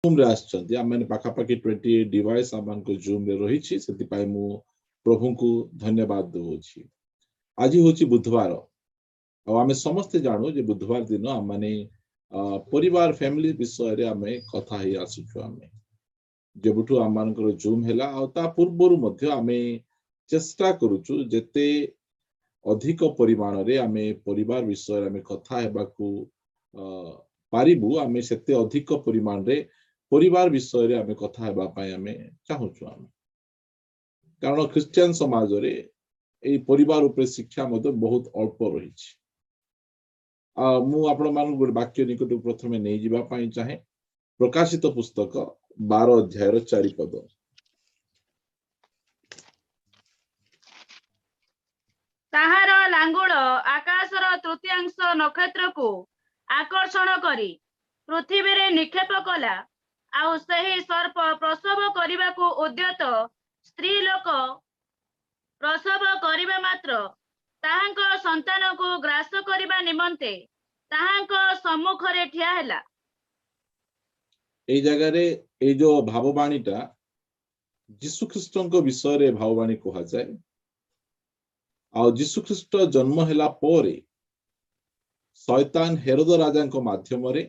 Zoom रे आछंती आमे पाखापाखि 20 device आमान को जूम रे रही से मु प्रभु को धन्यवाद दूची। आज हूँ बुधवार आमे समस्ते जानू जे बुधवार दिन आम माने परिवार फैमिली विषय रे आमे कथा ही आसुछु। आमे जेबुठू आम मानकर जूम हैला आ ता पूर्वरु मध्य आमे चेष्टा करूछु जेते अधिक परिमाण रे आमे परिवार विषय रे आमे कथा हेबाकू पारिबु आमे सेते अधिक परिमाण रे परिवार विषय रे आमे कथा हेबा पय आमे चाहूछु। आमे कारण क्रिश्चियन समाज रे ए परिवार ऊपर शिक्षा मते बहुत अल्प रही छी। मु आपण मान गुड वाक्य निकट प्रथमे नै जिबा पय चाहे प्रकाशित पुस्तक 12 अध्याय 4 पद। ताहार लांगुल आकाशर तृतीयांश नक्षत्र को आकर्षण करी पृथ्वी रे निक्षेप कला आउ सही सर्प प्रसव करने को उद्यत स्त्री लोक प्रसव करने मात्र ताहांक संतान को ग्रास करने निमंते ताहांक सम्मुख रे ठिया हैला। ए जगह रे ए जो भाववाणीटा यीशु ख्रीष्टଙ୍କ विषय रे भाववाणी कहा जाए। आ यीशु ख्रीष्ट जन्म हैला पोरे शैतान हेरोद राजा को माध्यम रे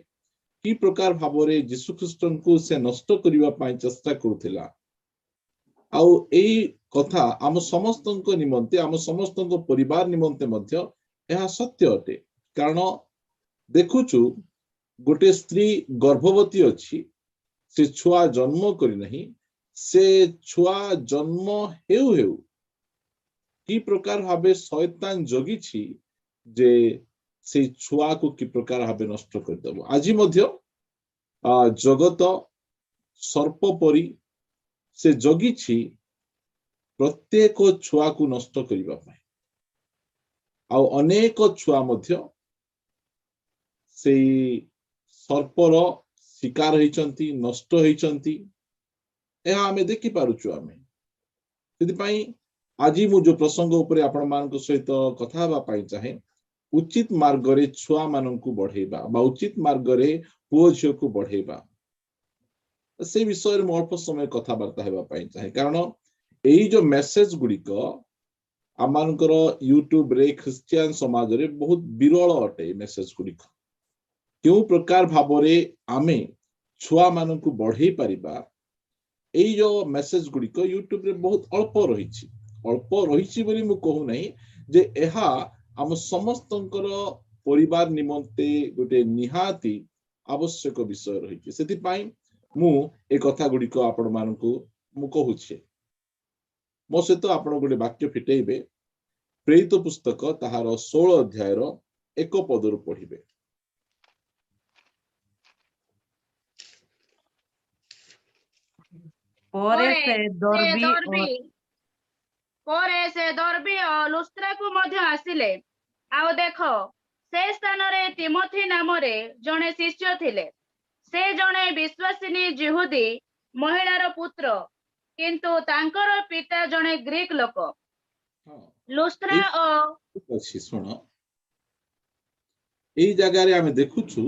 की प्रकार भाव रे यीशु ख्रीष्ट को से नष्ट करबा पय चेष्टा करूथिला। आउ एई कथा आम समस्त निमंते आम समस्त परिवार निमंते मध्य यह सत्य अटे। कारण देखुचु गोटे स्त्री गर्भवती अच्छी से छुआ जन्म करी नहीं से छुआ जन्म हेउ हेउ की प्रकार भावे शैतान जगी छी जे से छुआ को की प्रकार भावे नष्ट कर देबो। आज मध्य जगत सर्प परी से जगी छी प्रत्येक छुआ को नष्ट करिबा पय आ अनेक छुआ मध्य से सर्पर शिकार होइचंती नष्ट होइचंती एहा आमे देखि पारुछु। आमे सेति पय आज मु जो प्रसंग उपरे आपण मानक सहित कथा बा पय चाहे उचित मार्ग रे छुआ मानन को बढ़ेबा बा उचित मार्ग रे पुओ झियो को बढ़ेबा से विषय रे अल्प समय कथा वार्ता हेबा पय चाहे। कारण एई जो मेसेज गुडिक आमानकर यूट्यूब रे क्रिश्चियन समाज रे बहुत विरल अटे। मेसेज गुडिक क्यों प्रकार भाव रे आमे छुआ मानन को बढ़े परिबा एई जो मेसेज गुडिक यूट्यूब रे बहुत अल्प रही बोली मु कहू नहीं जे एहा आम समस्तंकर परिवार निमंते गोटे निहाती आवश्यक विषय रही। सेति पय मु ए कथा गुडिक आपण मानकु मु कहूछे। मो सहित आपण गोटे वाक्य फिटेइबे प्रेरित पुस्तक ताहार 16 अध्याय 1 पदरु पढ़िबे। से दर्बी और लुस्त्रा को मध्य आसिले आउ देखो से स्थान रे तिमोथी नाम रे जने शिष्य थिले। से जने विश्वासिनी जिहुदी महिलार पुत्र किंतु तांकर पिता जने ग्रीक लोक। लुस्त्रा और सुन एई जगह रे आमे देखुछु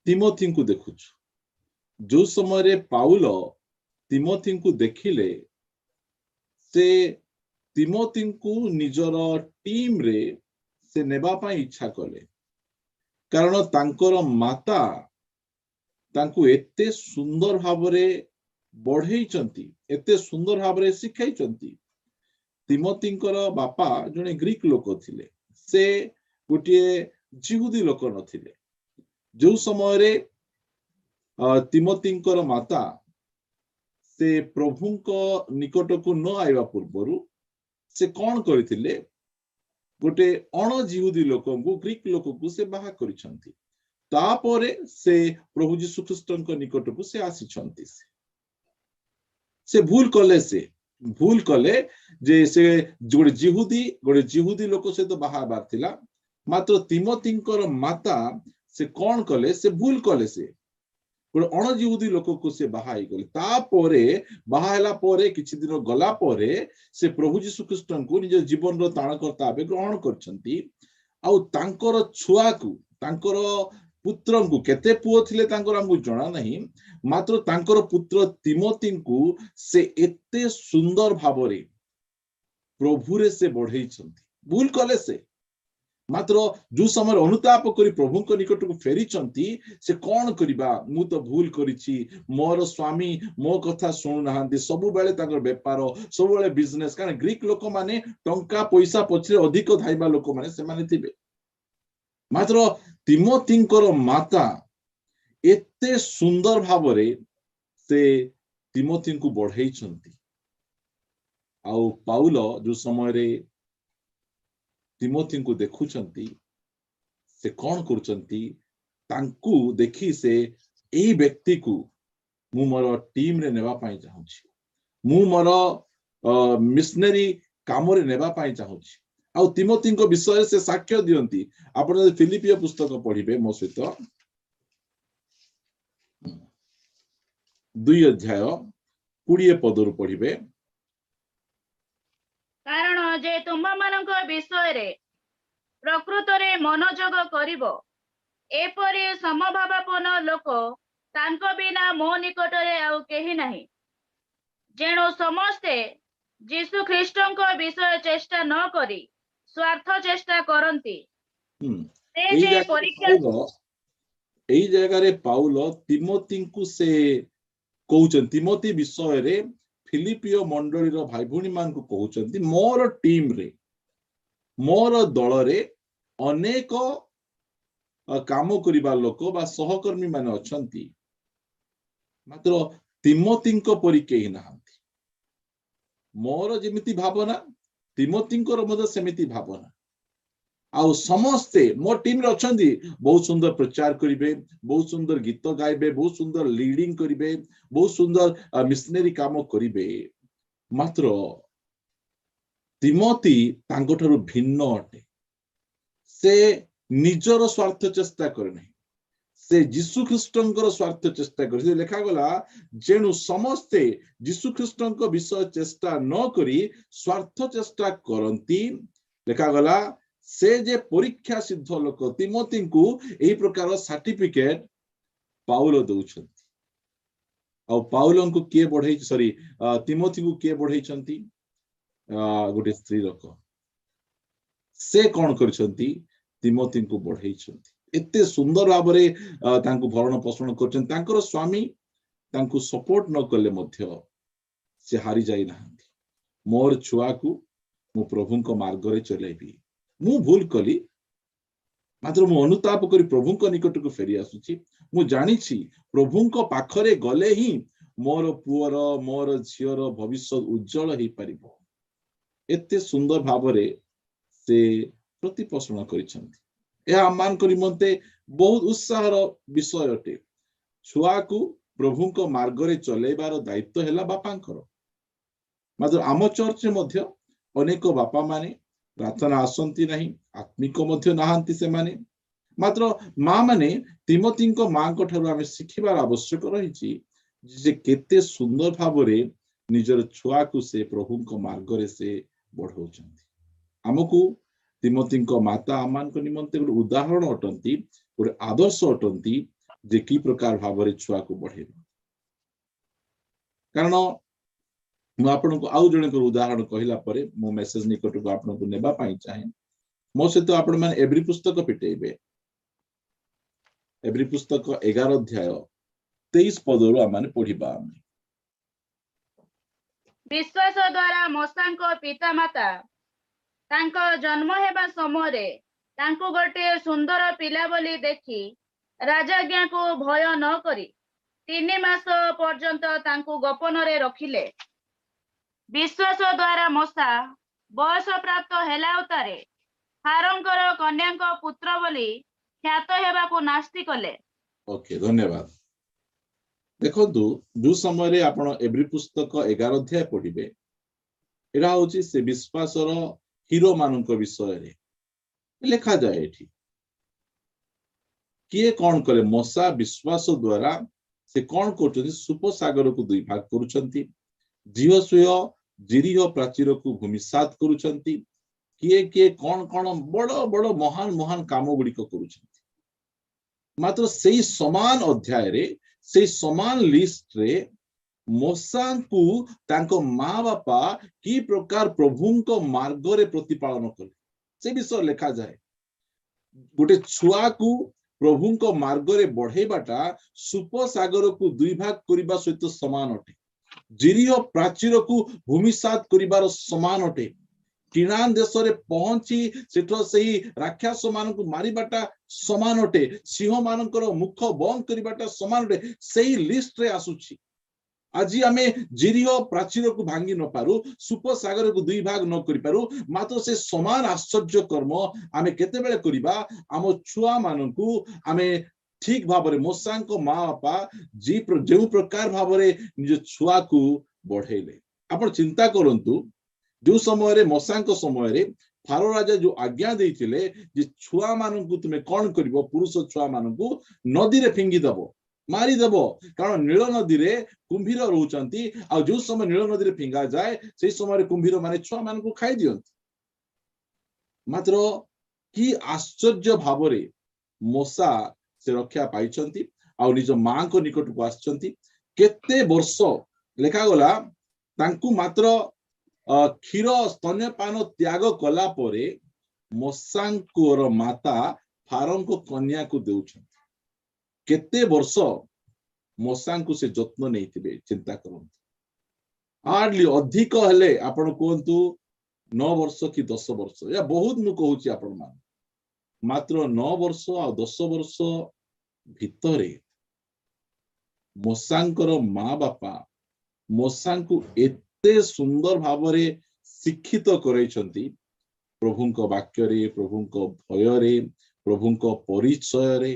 तिमोथी को देखुछु। जो समय रे पाउल तिमोथी को देखिले से तिमोथी को निजर टीम रे से नेबा पय इच्छा कले। कारण तांकर माता तांको एते सुंदर भाव रे बढ़ेइचंती एते सुंदर भाव रे सिखाइचंती। तिमोथींकर बापा जने ग्रीक लोक थिले से गोटिए जिहुदी लोक नथिले। जो समय रे तिमोथींकर माता से प्रभुंको निकट को न आइबा पूर्वरु से कौन करथिले गोटे अण जिहुदी लोक को ग्रीक लोक को से बाहा करिसंती। तापरे से प्रभु यीशु ख्रीष्टଙ୍କ निकट को से आसीचंती। से भूल कले जे से गोटे जिहुदी लोक से तो बाहा बार थिला। मात्र तिमोथींकर माता से कौन कले से भूल कले से गोटे अण जिहुदी लोक को से बाहा गले। तापरे बाहा हैला पोरे किछि दिन गला पोरे से प्रभु यीशु ख्रीष्टଙ୍କୁ निज जीवन रो ताणकर्ता भाବେ ग्रहण करछंती। आउ तांकर छुआ को तांकर पुत्रଙ୍କୁ केते पुओ थिले तांकर हमकु जणा नहीं मात्र तांकर पुत्र तिमोथीଙ୍କୁ से एते सुंदर भावरे प्रभुरे से बढ़ेइछंती भूल कले से मात्र जो समय अनुताप करी प्रभु को निकट को फेरी से कौन करिबा मु तो भूल करिछि मोर स्वामी मो कथा सुनु नाहांती सब बेले ताकर व्यापार सब बेले बिजनेस कारण ग्रीक लोक माने टंका पैसा पछरे अधिक धाइबा लोक माने से माने थिबे मात्र तिमोथींकर माता एते सुंदर भावरे से तिमोथी को बढ़ेइछंती आउ पाउल जो समय रे तिमोथी को देखुचंती से कौन करुचंती तांकू देखी से एई व्यक्ति को मु मोर टीम रे नेबा पाई चाहूची मु मोर मिशनरी काम रे नेबा पाई चाहूची आ तिमोथी को विषय से साक्ष्य दियंती आपण फिलिपियो पुस्तक पढ़िबे मो सहित 2 अध्याय 20 पदरु पढ़िबे कारण जे तुमମାନଙ୍କ विषୟରେ ପ୍ରକୃତରେ ମନୋଯୋଗ କରିବ ଏପରି ସମଭାବାପନ୍ନ ଲୋକ ତାଙ୍କ ବିନା ମୋ ନିକଟରେ ଆଉ କେହି ନାହିଁ ଯେଣୁ ସମସ୍ତେ ଯୀଶୁ ଖ୍ରୀଷ୍ଟଙ୍କ ବିଷୟ ଚେଷ୍ଟା ନ କରି ସ୍ୱାର୍ଥ ଚେଷ୍ଟା କରନ୍ତି ସେ ଯେ ପରୀକ୍ଷା एई जगह रे पाउल तिमोथी को से कहउछन तिमोथी विषय रे फिलिपियो मंडली रो भाई भूणी मान को कहउछंती मोर टीम रे मोर दल रे अनेक काम करिबा लोक बा सहकर्मी माने अछंती मात्र तिमोथी को परि केही नाहंती मोर जेमिति भावना तिमोथी को मद सेमिति भावना आउ समस्ते मो टीम रे अछंती बहुत सुंदर प्रचार करिवे बहुत सुंदर गीत गाइबे बहुत सुंदर लीडिंग करिवे बहुत सुंदर मिशनरी काम करिवे मात्र तिमोथी तांको ठारू भिन्न अटे से निजर स्वार्थ चेष्टा करे नहीं से यीशु ख्रीष्टंकर स्वार्थ चेष्टा करे लिखा गला जेनु समस्ते यीशु ख्रीष्टंक विषय चेष्टा न करी स्वार्थ चेष्टा करंती लिखा गला से जे परीक्षा सिद्ध लोक तिमोथी को एही प्रकार सर्टिफिकेट पाउल दउछंती आ पाउल को के बढ़ै सॉरी तिमोथी को के बढ़ैछंती गोटे स्त्री लोक से कौन करछंती तिमोथी को बढ़ैछंती एते सुंदर भाबरे तांको भरण पोषण करछन तांकर स्वामी तांको सपोर्ट न कले मध्य से हारी जाई नाहंती मोर छुआ को मु प्रभु को मार्ग रे चलेबी मु भूल कली मात्र मु अनुताप करी प्रभु को निकट को फेरी आसुची मु जानी छी प्रभु को पाखरे गले ही मोर पुअर मोर झियर भविष्य उज्जवल ही परिबो एते सुंदर भावरे से प्रतिपोषण करिसंती ए आमान करी मनते बहुत उत्साहर विषय अटे छुआ को प्रभु को मार्ग रे चलेबार दायित्व हैला बापांकर मात्र आम चर्च मध्य अनेक बापा माने प्रार्थना आसंती नहीं आत्मिक मध्य नाहांती से माने मात्र मां माने तिमोथी को मां को ठारू आमे सिखिबार आवश्यक रहिछि जे केते सुंदर भावरे निजर छुआ को से प्रभु को मार्ग रे से बढ़ौचंती हमकु तिमोथी को माता आमान को निमंते गोटे उदाहरण अटंती गोटे आदर्श अटंती जे की प्रकार भावरे छुआ को बढ़ेबा कारण मु आपन को आउ जने को उदाहरण कहिला परे मो मेसेज निकट को आपन को नेबा पाई चाहे मो से तो आपन माने एवरी पुस्तक पिटेबे एवरी पुस्तक 11 अध्याय 23 पदरो माने पढिबा आमे विश्वास द्वारा मोसांको पिता माता तांको जन्म हेबा समय रे तांको गोटे सुंदर पिला बोली देखि राजाज्ञा को भय न करी 3 मास पर्यंत तांको गोपन रे रखिले विश्वास द्वारा मोसा बयस प्राप्त हेला उतारे हारंकर कन्याक पुत्र बोली ख्यात हेबा को नास्ति कले ओके धन्यवाद देखो जो समय रे आपण एवरी पुस्तक 11 अध्याय पढ़िबे एरा होची से विश्वासर हीरो मानक विषय रे लिखा जाए एठी किए कौन करे मोसा विश्वास द्वारा से कौन करछथि सुपसागर को दुई भाग करूछंती जीवसुय जिरिह प्राचीर को भूमिसात करूछंती किए किए कौन कौन बड़ बड़ महान महान काम गुड़िक करूछंती मात्र सेई समान अध्याय रे सेई समान लिस्ट रे मूसा को तांको माँ बापा की प्रकार प्रभुंको मार्ग रे प्रतिपालन कले से विषय लिखा जाए गोटे छुआ को प्रभुंको मार्ग रे बढ़ेबाटा सुप सागर को दुई भाग करिबा सहित समान अटे जिरिह प्राचीर को भूमिसात करिबार समान अटे किनान देश रे पहुंची सेठो सही राक्षस मान को मारिबाटा समान अटे सिंह मानकर मुख बंद करिबाटा समान अटे सेही लिस्ट रे आसुची आज आमे जिरिह प्राचीर को भांगी न पारू सुप सागर को दुई भाग न करि पारू मात्र से समान आश्चर्य कर्म आमे केते बेले करिबा आम छुआ मानकू आमे ठीक भाव मूसा माँ बापा जो प्रकार भाव निज छुआ को बढ़ेले आपण चिंता करंतु जो समय मूसा समय फारो राजा जो आज्ञा देइथिले जे छुआ मानकू तुमे कोन करिवो पुरुष छुआ मानकू नदी रे फिंगी दबो मारी दबो कारण नील नदी रे कुंभीर रहउचंती आ जो समय नील नदी रे फिंगा जाए से समय कुंभीर माने छुआ मानकू खाई दियंती मात्र की आश्चर्य भाव रे मूसा से रक्षा पाइछंती आ निज मां को निकट को आछंती केते वर्ष लेखा गला तांकू मात्र क्षीर स्तन्यपान त्याग कला परे मूसांकोर माता फारोंको कन्या को देउछंती केते वर्ष मूसांकु से जत्न नैथिबे चिंता करंतु हार्डली अधिक हेले आपण कोंतु 9 वर्ष कि 10 वर्ष या बहुत मु कहूची आपण मान मात्र 9 वर्ष आ 10 वर्ष भितरे मूसांकर माँ बापा मूसांकु एते सुंदर भावरे शिक्षित करैछंती प्रभुंको वाक्य रे प्रभुंको भय रे प्रभुंको परिचय रे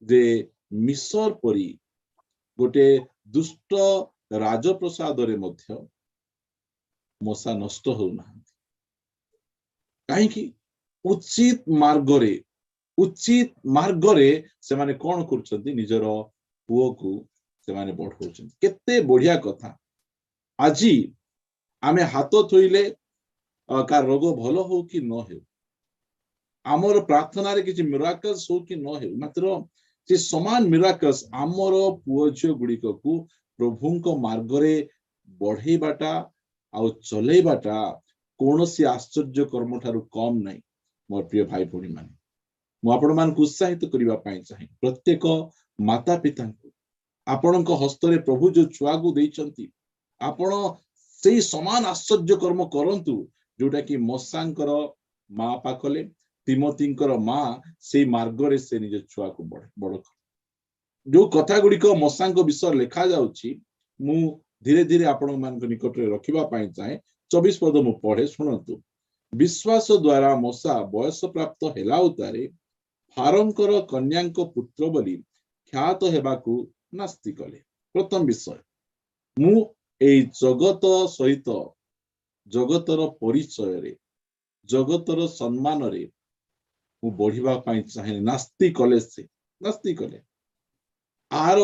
जे मिसर परी गोटे दुष्ट राजप्रसाद रे मध्य मूसा नष्ट होना कहीं उचित मार्ग रे से माने कौन करछंती निजर पुओ को से माने बढ़ौछंती केते बढ़िया कथा आजी आमे हाथ थोइले का रोग भलो हो कि न हो आमर प्रार्थना रे किछि मिराकल्स हो कि न हो मात्र से समान मिराकल्स आमर पुओ झियो गुड़िक को प्रभुंको मार्ग रे बढ़ेबाटा आ चलेबाटा कौनसी आश्चर्य कर्म ठारू कम नहीं मोर प्रिय भाई भौणी माने मु आपण मान को उत्साहित करिवा पई चाहे प्रत्येक माता पिता को आपणक हस्त रे प्रभु जो छुआ को देइचंती आपण सेही समान आश्चर्य कर्म करंतु जोटा कि मूसांकर माँ पाखले तिमोथींकर माँ से मार्ग रे से निज छुआ को बड़ जो कथा गुड़िक मूसांक विषय लिखा जाउची मु धीरे धीरे आपण मान निकट रे रखिबा पई चाहे 24 पद मु पढ़े सुनंतु विश्वास द्वारा मूसा बयस प्राप्त हेला उतारे फारोंकर कन्यांक पुत्र बोली ख्यात हेबाकू नास्ति कले प्रथम विषय मु एई जगत सहित जगतर परिचय रे जगतर सम्मान रे मु बढ़िबा पई चाहे नास्ति कले से नास्ति कले आर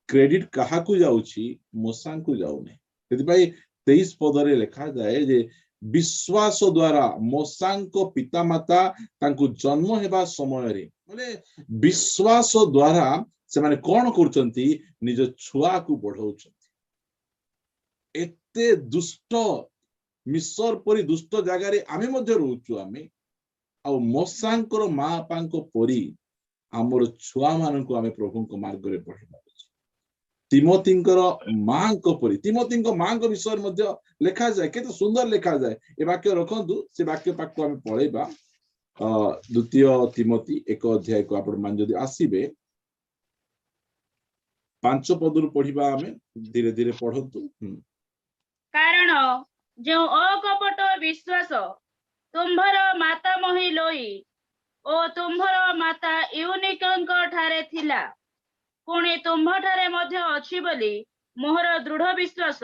क्रेडिट काहाकू जाउची मूसांकू जाउने सेति पई 23 पदरे लिखा जाए जे विश्वास द्वारा मूसांको पितामाता तांकू जन्म हेबा समय रे माने विश्वास द्वारा से माने कोन करचंती निज छुआ को बढ़ौचंती एते दुष्ट मिसर परी दुष्ट जगह रे आमे मध्ये रहउचु आमे आ मूसांकर माँ बापांको परी आमर छुआ मानकू आमे प्रभुंको मार्ग रे बढ़िबा तिमोथींकर माँ को परी तिमोथींको माँ को विषय मध्ये लिखा जाए केते सुंदर लिखा जाए ए वाक्य रखंतु से वाक्य पाक को आमे पढेबा द्वितीय तिमोथी 1 अध्याय को आपण मान जदी आसीबे 5 पदरु पढिबा आमे धीरे धीरे पढंतु कारण जो अकपट विश्वास तुम्भर माता मोहि लोई ओ तुम्भर माता यूनिकंक ठारे थिला पुणी तुम्भ ठारे मध्य अछि बोली मोहर दृढ़ विश्वास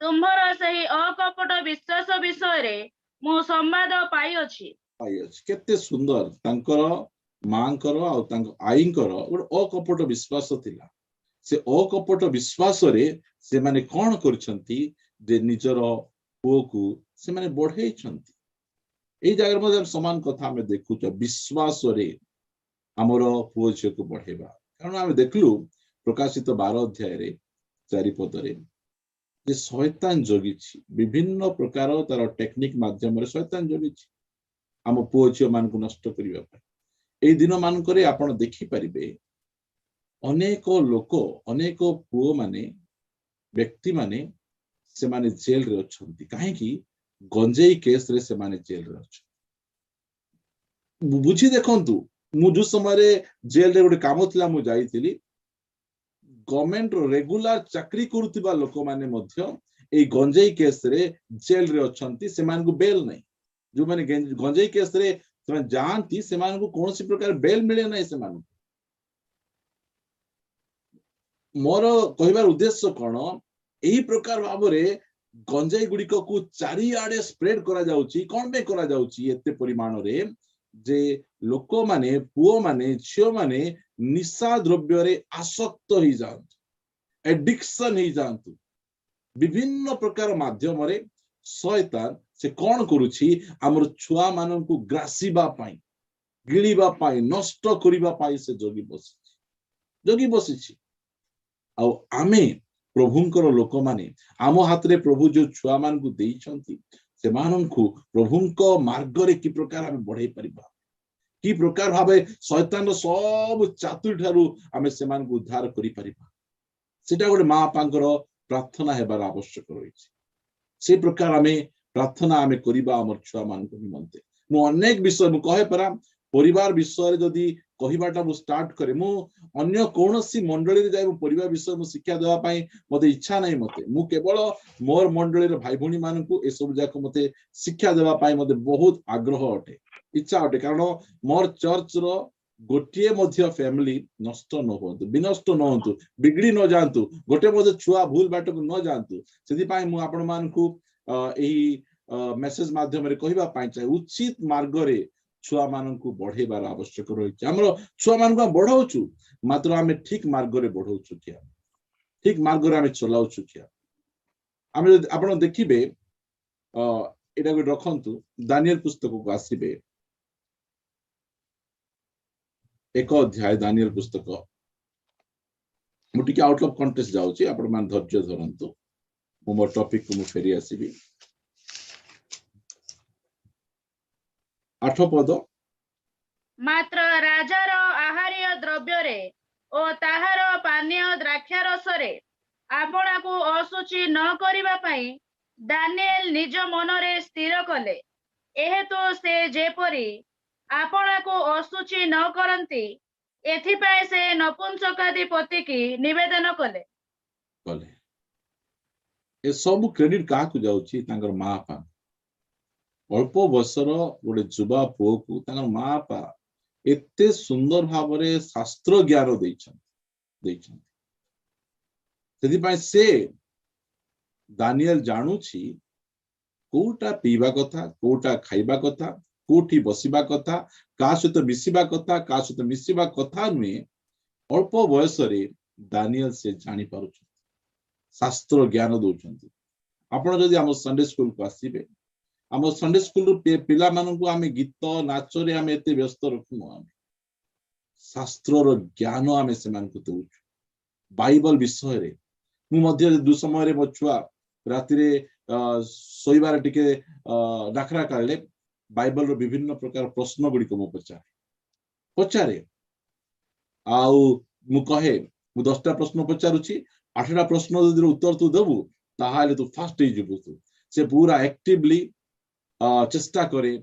तुम्भर सही अकपट विश्वास विषय रे मु संवाद पाई अछि केते सुंदर तांकर मांकर आ तांक आईंकर गोटे अकपट विश्वास थिला से अकपट विश्वास रे से माने कोन करछंती जे निजर पुओ को से माने बढ़ेइछंती एई जगह मध्ये समान कथा हमें देखुछ विश्वास रे ଆମର ପୁଅ ଝିଅକୁ ବଢେଇବା। କାରଣ ଆମେ ଦେଖିଲୁ ପ୍ରକାଶିତ 12 ଅଧ୍ୟାୟରେ 4 ପଦରେ ଯେ ଶୈତାନ ଜଗିଛି, ବିଭିନ୍ନ ପ୍ରକାର ତାର ଟେକ୍ନିକ ମାଧ୍ୟମରେ ଶୈତାନ ଜଗିଛି ଆମ ପୁଅ ଝିଅ ମାନଙ୍କୁ ନଷ୍ଟ କରିବା ପାଇଁ। ଏଇ ଦିନ ମାନଙ୍କରେ ଆପଣ ଦେଖିପାରିବେ ଅନେକ ଲୋକ, ଅନେକ ପୁଅ ମାନେ, ବ୍ୟକ୍ତି ମାନେ ସେମାନେ ଜେଲରେ ଅଛନ୍ତି। କାହିଁକି? ଗଞ୍ଜେଇ କେସରେ ସେମାନେ ଜେଲରେ ଅଛନ୍ତି। ବୁଝି ଦେଖନ୍ତୁ, ମୁଁ ଯୋଉ ସମୟରେ ଜେଲରେ ଗୋଟେ କାମ ଥିଲା ମୁଁ ଯାଇଥିଲି, ଗଭର୍ଣ୍ଣମେଣ୍ଟର ରେଗୁଲାର ଚାକିରି କରୁଥିବା ଲୋକମାନେ ମଧ୍ୟ ଏଇ ଗଞ୍ଜେଇ କେସରେ ଜେଲରେ ଅଛନ୍ତି, ସେମାନଙ୍କୁ ବେଲ ନାହିଁ। ଯୋଉମାନେ ଗଞ୍ଜେଇ କେସରେ ସେମାନେ ଯାଆନ୍ତି ସେମାନଙ୍କୁ କୌଣସି ପ୍ରକାର ବେଲ ମିଳେ ନାହିଁ ସେମାନଙ୍କୁ। ମୋର କହିବାର ଉଦ୍ଦେଶ୍ୟ କଣ, ଏହି ପ୍ରକାର ଭାବରେ ଗଞ୍ଜେଇ ଗୁଡିକକୁ ଚାରିଆଡେ ସ୍ପ୍ରେଡ କରାଯାଉଛି। କଣ ପାଇଁ କରାଯାଉଛି ଏତେ ପରିମାଣରେ? ଯେ ଲୋକମାନେ, ପୁଅମାନେ, ଝିଅମାନେ ନିଶା ଦ୍ରବ୍ୟରେ ଆସକ୍ତ ହେଇଯାଆନ୍ତୁ, ଏଡିକ୍ସନ ହେଇଯାଆନ୍ତୁ। ବିଭିନ୍ନ ପ୍ରକାର ମାଧ୍ୟମରେ ଶୟତାନ ସେ କଣ କରୁଛି, ଆମର ଛୁଆ ମାନଙ୍କୁ ଗ୍ରାସିବା ପାଇଁ, ଗିଳିବା ପାଇଁ, ନଷ୍ଟ କରିବା ପାଇଁ ସେ ଜଗି ବସିଛି। ଆଉ ଆମେ ପ୍ରଭୁଙ୍କର ଲୋକମାନେ, ଆମ ହାତରେ ପ୍ରଭୁ ଯୋଉ ଛୁଆ ମାନଙ୍କୁ ଦେଇଛନ୍ତି, ସେମାନଙ୍କୁ ପ୍ରଭୁଙ୍କ ମାର୍ଗରେ କି ପ୍ରକାର ଆମେ ବଢେଇ ପାରିବା, କି ପ୍ରକାର ଭାବେ ଶୈତାନର ସବୁ ଚାତୁରୀ ଠାରୁ ଆମେ ସେମାନଙ୍କୁ ଉଦ୍ଧାର କରିପାରିବା, ସେଟା ଗୋଟେ ମା ବାପାଙ୍କର ପ୍ରାର୍ଥନା ହେବାର ଆବଶ୍ୟକ ରହିଛି। ସେ ପ୍ରକାର ଆମେ ପ୍ରାର୍ଥନା ଆମେ କରିବା ଆମର ଛୁଆ ମାନଙ୍କ ନିମନ୍ତେ। ମୁଁ ଅନେକ ବିଷୟ ମୁଁ କହେ ପରା, ପରିବାର ବିଷୟରେ ଯଦି କହିବାଟା ମୁଁ ଷ୍ଟାର୍ଟ କରେ, ମୁଁ ଅନ୍ୟ କୌଣସି ମଣ୍ଡଳୀରେ ଯାଇ ମୁଁ ପରିବାର ବିଷୟରେ ମୁଁ ଶିକ୍ଷା ଦେବା ପାଇଁ ମତେ ଇଚ୍ଛା ନାହିଁ। ମୁଁ କେବଳ ମୋର ମଣ୍ଡଳୀର ଭାଇ ଭଉଣୀ ମାନଙ୍କୁ ଏସବୁ ଯାକ ମତେ ଶିକ୍ଷା ଦେବା ପାଇଁ ମତେ ବହୁତ ଆଗ୍ରହ ଅଟେ, ଇଚ୍ଛା ଅଟେ। କାରଣ ମୋର ଚର୍ଚ୍ଚର ଗୋଟିଏ ମଧ୍ୟ ଫ୍ୟାମିଲି ନଷ୍ଟ ନ ହୁଅନ୍ତୁ, ବିନଷ୍ଟ ନ ହୁଅନ୍ତୁ, ବିଗିଡି ନ ଯାଆନ୍ତୁ, ଗୋଟେ ମଧ୍ୟ ଛୁଆ ଭୁଲ ବାଟକୁ ନ ଯାଆନ୍ତୁ। ସେଥିପାଇଁ ମୁଁ ଆପଣ ମାନଙ୍କୁ ଏହି ମେସେଜ ମାଧ୍ୟମରେ କହିବା ପାଇଁ ଚାହେଁ, ଉଚିତ ମାର୍ଗରେ ଛୁଆ ମାନଙ୍କୁ ବଢେଇବାର ଆବଶ୍ୟକ ରହିଛି। ଆମର ଛୁଆ ମାନଙ୍କୁ ଆମେ ବଢାଉଛୁ, ମାତ୍ର ଆମେ ଠିକ ମାର୍ଗରେ ବଢାଉଛୁ କି, ଠିକ ମାର୍ଗରେ ଆମେ ଚଲାଉଛୁ କି? ଆମେ ଯଦି ଆପଣ ଦେଖିବେ, ଏଇଟା ଗୋଟେ ରଖନ୍ତୁ, ଦାନିଏଲ ପୁସ୍ତକକୁ ଆସିବେ, 1 ଅଧ୍ୟାୟ ଦାନିଏଲ ପୁସ୍ତକ। ମୁଁ ଟିକେ ଆଉଟ ଅଫ୍ କଣ୍ଟେକ୍ସଟ ଯାଉଛି, ଆପଣ ମାନେ ଧୈର୍ଯ୍ୟ ଧରନ୍ତୁ, ମୁଁ ମୋ ଟପିକକୁ ମୁଁ ଫେରି ଆସିବି। 8 ପଦ, ମାତ୍ର ରାଜାର ଆହାର୍ୟ ଦ୍ରବ୍ୟରେ ଓ ତାହାର ପାନୀୟ ଦ୍ରାକ୍ଷାରସରେ ଆପଣଙ୍କୁ ଅଶୁଚି ନ କରିବା ପାଇଁ ଦାନିଏଲ ନିଜ ମନରେ ସ୍ଥିର କଲେ। ଏହେତୁ ସେ ଯେପରି ଆପଣଙ୍କୁ ଅଶୁଚି ନ କରନ୍ତି, ଏଥିପାଇଁ ସେ ନପୁଂସକାଧିପତିକି ନିବେଦନ କଲେ। ଏସବୁ କ୍ରେଡିଟ କାହାକୁ ଯାଉଛି? ତାଙ୍କର ମା ବାପା। ଅଳ୍ପ ବୟସର ଗୋଟେ ଯୁବା ପୁଅକୁ ତାଙ୍କର ମା ବାପା ଏତେ ସୁନ୍ଦର ଭାବରେ ଶାସ୍ତ୍ର ଜ୍ଞାନ ଦେଇଛନ୍ତି। ସେଥିପାଇଁ ସେ ଦାନିଏଲ ଜାଣୁଛି କୋଉଟା ପିଇବା କଥା, କୋଉଟା ଖାଇବା କଥା, କୋଉଠି ବସିବା କଥା, କାହା ସହିତ ମିଶିବା କଥା, କାହା ସହିତ ମିଶିବା କଥା ନୁହେଁ। ଅଳ୍ପ ବୟସରେ ଦାନିଏଲ ସେ ଜାଣିପାରୁଛନ୍ତି, ଶାସ୍ତ୍ର ଜ୍ଞାନ ଦଉଛନ୍ତି। ଆପଣ ଯଦି ଆମ ସଣ୍ଡେ ସ୍କୁଲକୁ ଆସିବେ, ଆମ ସଣ୍ଡେ ସ୍କୁଲରୁ ପିଲାମାନଙ୍କୁ ଆମେ ଗୀତ ନାଚରେ ଆମେ ଏତେ ବ୍ୟସ୍ତ ରଖୁନୁ, ଆମେ ଶାସ୍ତ୍ରର ଜ୍ଞାନ ଆମେ ସେମାନଙ୍କୁ ଦଉଛୁ। ବାଇବଲ ବିଷୟରେ ମୁଁ ମଧ୍ୟ ଯୋଉ ସମୟରେ ମୋ ଛୁଆ ରାତିରେ ଶୋଇବାରେ ଟିକେ ଡାକରା କାଢିଲେ, ବାଇବଲର ବିଭିନ୍ନ ପ୍ରକାର ପ୍ରଶ୍ନ ଗୁଡିକ ମୁଁ ପଚାରେ। ଆଉ ମୁଁ କହେ, ମୁଁ 10ଟା ପ୍ରଶ୍ନ ପଚାରୁଛି, 8ଟା ପ୍ରଶ୍ନ ଯଦି ଉତ୍ତର ତୁ ଦେବୁ ତାହେଲେ ତୁ ଫାଷ୍ଟ ହେଇଯିବୁ। ସେ ପୁରା ଆକ୍ଟିଭଲି ଚେଷ୍ଟା କରେ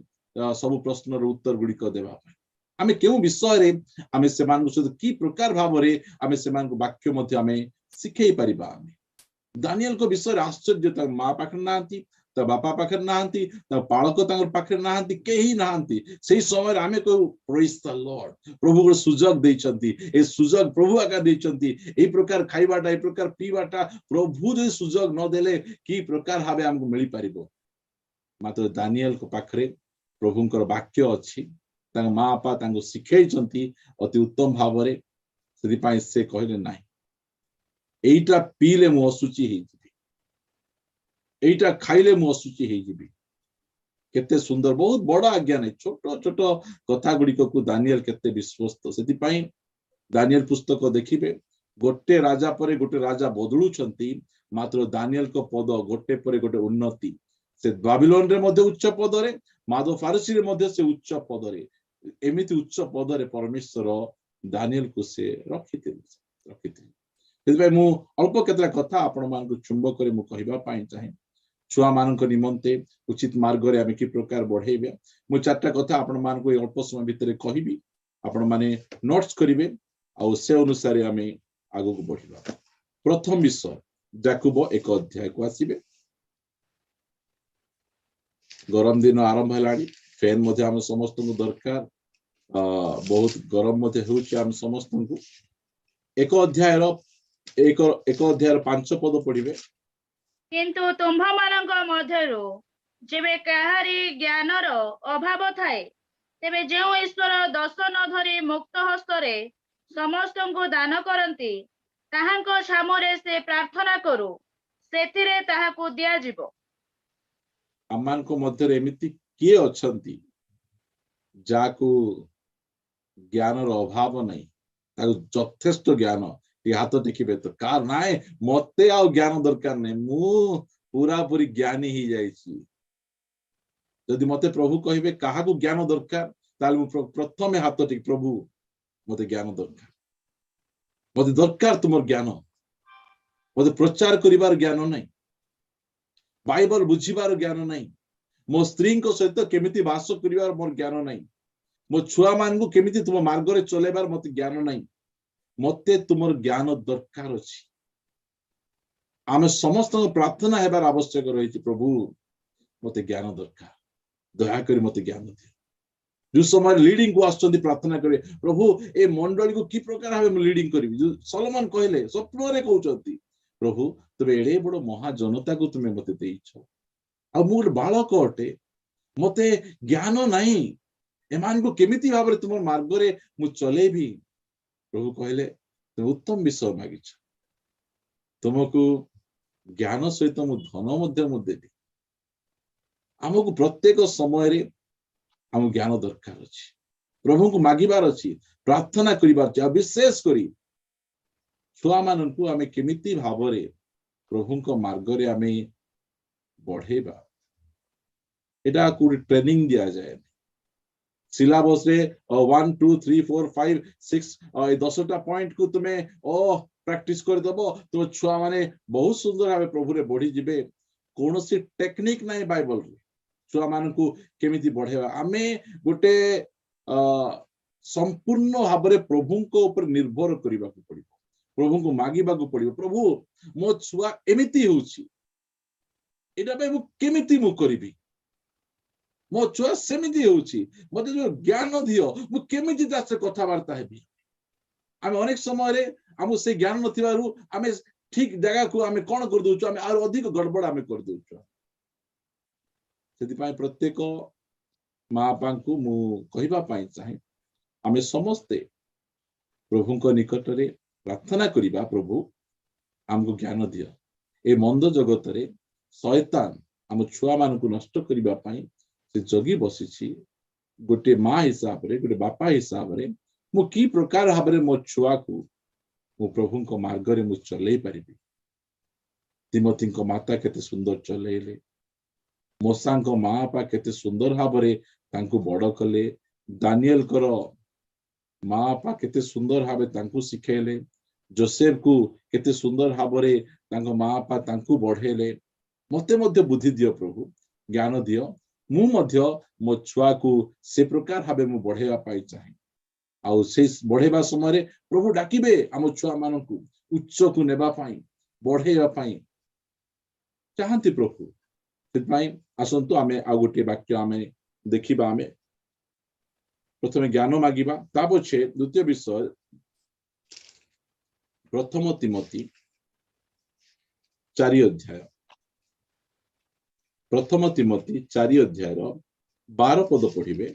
ସବୁ ପ୍ରଶ୍ନର ଉତ୍ତର ଗୁଡିକ ଦେବା ପାଇଁ। ଆମେ କେଉଁ ବିଷୟରେ ଆମେ ସେମାନଙ୍କ ସହିତ କି ପ୍ରକାର ଭାବରେ ଆମେ ସେମାନଙ୍କୁ ବାକ୍ୟ ମଧ୍ୟ ଆମେ ଶିଖେଇ ପାରିବା। ଆମେ ଦାନିଏଲଙ୍କ ବିଷୟରେ ଆଶ୍ଚର୍ଯ୍ୟ, ତାଙ୍କ ମା ପାଖରେ ନାହାନ୍ତି, ତା ବାପା ପାଖରେ ନାହାନ୍ତି, ତା ପାଳକ ତାଙ୍କର ପାଖରେ ନାହାନ୍ତି, କେହି ନାହାନ୍ତି। ସେଇ ସମୟରେ ଆମେ କହିବୁ ପ୍ରେଜ୍ ଦ ଲର୍ଡ, ପ୍ରଭୁ ଗୋଟେ ସୁଯୋଗ ଦେଇଛନ୍ତି, ଏ ସୁଯୋଗ ପ୍ରଭୁ ଆକା ଦେଇଛନ୍ତି। ଏଇ ପ୍ରକାର ଖାଇବାଟା, ଏଇ ପ୍ରକାର ପିଇବାଟା ପ୍ରଭୁ ଯଦି ସୁଯୋଗ ନଦେଲେ କି ପ୍ରକାର ଭାବେ ଆମକୁ ମିଳିପାରିବ। ମାତ୍ର ଦାନିଏଲଙ୍କ ପାଖରେ ପ୍ରଭୁଙ୍କର ବାକ୍ୟ ଅଛି, ତାଙ୍କ ମା ବାପା ତାଙ୍କୁ ଶିଖେଇଛନ୍ତି ଅତି ଉତ୍ତମ ଭାବରେ। ସେଥିପାଇଁ ସେ କହିଲେ ନାହିଁ, ଏଇଟା ପିଇଲେ ମୁଁ ଅଶୁଚି ହେଇଯିବି, ଏଇଟା ଖାଇଲେ ମୁଁ ଅଶୁଚି ହେଇଯିବି। केते सुंदर बहुत बड़ आज्ञा नहीं छोट छोट कथा गुड़िक को दानिएल केते विश्वस्त से दानिएल पुस्तक देखिबे गोटे राजा परे गोटे राजा बदलुछंती मात्र दानिएल को पद गोटे परे गोटे उन्नति से बाबिलोन रे मध्य उच्च पद रे मादो फारसी रे मध्य से उच्च पद रे एमिति उच्च पद रे परमेश्वर दानिएल को से रखिथिले मु अल्प केतला कथा आपण मान को चुंबक करे मु कहिबा पाई चाहे छुआ मान निमंते उचित मार्ग रे आमे कि प्रकार बढ़ेबे मु चारटा कथा आपण मान को अल्प समय भितर कहिबी आपण माने नोट्स करिवे आ से अनुसार आमे आगु को बढ़िबा प्रथम विषय याकूब 1 अध्याय को आसीबे गरम दिन आरंभ हेलानी फैन मध्ये हम समस्त को दरकार बहुत गरम मध्ये होउची हम समस्त को 1 अध्याय रो 1 अध्याय रो 5 पद पढिबे किंतु तुम्भ मानक मध्यरु जेबे काहारी ज्ञानर अभाव थाए तेबे जेउ ईश्वर दश न धरी मुक्त हस्तरे समस्त को दान करती ताहांको सामरे से प्रार्थना करू सेथिरे ताहाकू दिया जिवो अमान को मध्य एमिति किए अछंती जाकू ज्ञान रो अभाव नहीं ताकू यथेष्ट ज्ञान ये हाथ देखिबे तो कार नाए मते आ ज्ञान दरकार नहीं मु पूरा पूरी ज्ञानी ही जाईची यदि मते प्रभु कहिबे काहा को ज्ञान दरकार ताल मु प्रथमे हाथ टेक प्रभु मते ज्ञान दरकार मते दरकार तुमर ज्ञान मते प्रचार करिवार ज्ञान नहीं बाइबल बुझिबार ज्ञान नहीं मो स्त्री को सहित केमिति वास करिवार मोर ज्ञान नहीं मो छुआ मान को केमिति तुम मार्ग रे चलेबार मते ज्ञान नहीं मते तुमर ज्ञान दरकार अछि आमे समस्त प्रार्थना हेबार आवश्यक रही प्रभु मते ज्ञान दरकार दया करी मते ज्ञान दे जो समय लीडिंग को आछंती प्रार्थना करे प्रभु ए मंडली को की प्रकार हबे लीडिंग करी जो सलोमन कहले स्वप्न रे कहउचंती प्रभु तबे एडे बड़ महा जनता को तुमे मते देइछो आ मु बालक अटे मते ज्ञान नहीं एमान को केमिति भाबरे तुम मार्ग रे मु चलेबी प्रभु कहले तुम उत्तम विषय मागिछ तुमको ज्ञान सहित मु धन मध्य मु देबी हमको प्रत्येक समय रे हम ज्ञान दरकार अछि प्रभु को मागिबार अछि प्रार्थना करिबार अछि विशेष करी छुआ मान को आमे केमिति भाबरे प्रभु को मार्ग रे आमे बढ़ेबा एटा को ट्रेनिंग दिया जाए सिलेबस रे 1 2 3 4 5 6 ए 10टा पॉइंट को तुमे प्रैक्टिस कर दबो तो छुआ माने बहुत सुंदर भाबे प्रभु रे बढ़ी जिबे कोनोसी टेक्निक नाही बाइबल रे छुआ मान को केमिति बढ़ेबा आमे गोटे संपूर्ण भाबरे प्रभु को ऊपर निर्भर करिबा को पड़िबो प्रभु को मागिबा को पड़िबो प्रभु मो छुआ एमिति होउची एटा बे मु केमिति मु करिबी मो छुआ सेमिति होउची मते जो ज्ञान दियो मु केमिति दास कथा वार्ता हेबी आमे अनेक समय रे हमु से ज्ञान नथिबारु आमे ठीक जगह को आमे कोन कर दोचो आमे आरो अधिक गड़बड़ आमे कर दोचो सेति पाई प्रत्येक मां बापा मु कहिबा पाई चाहे आमे समस्ते प्रभु को निकट रे प्रार्थना करिबा प्रभु हमको ज्ञान दियो ए मंद जगत रे शैतान हम छुआ मान को नष्ट करिबा पाई से जगी बसिछि गोटे मां हिसाब रे गोटे बापा हिसाब रे मु की प्रकार भाबरे मो छुआ को मु प्रभु को मार्ग रे मु चलै परिबी तिमोथी को माता केते सुंदर चलेले मोसा को मां बापा केते सुंदर भाबरे तांको बड़ कले दानिएल करो मां बापा केते सुंदर भाबे तांको सिखेले जोसेफ को केते सुंदर भाबरे तांको मां बापा तांको बढ़ेले मते मध्य बुद्धि दियो प्रभु ज्ञान दियो मु मध्य मो छुआ को से प्रकार भाबे मु बढ़ेबा पाई चाहे आउ से बढ़ेबा समय रे प्रभु डाकिबे हम छुआ मान को उच्च को नेबा पाई बढ़ेबा पाई चाहंती प्रभु सेतपाई आसंतु आमे आ गोटे वाक्य आमे देखिबा आमे प्रथमे ज्ञान मागिबा ता पछे द्वितीय विषय प्रथम तिमोथी 4 अध्याय प्रथम तिमोथी 4 अध्याय 12 पद पढ़िबे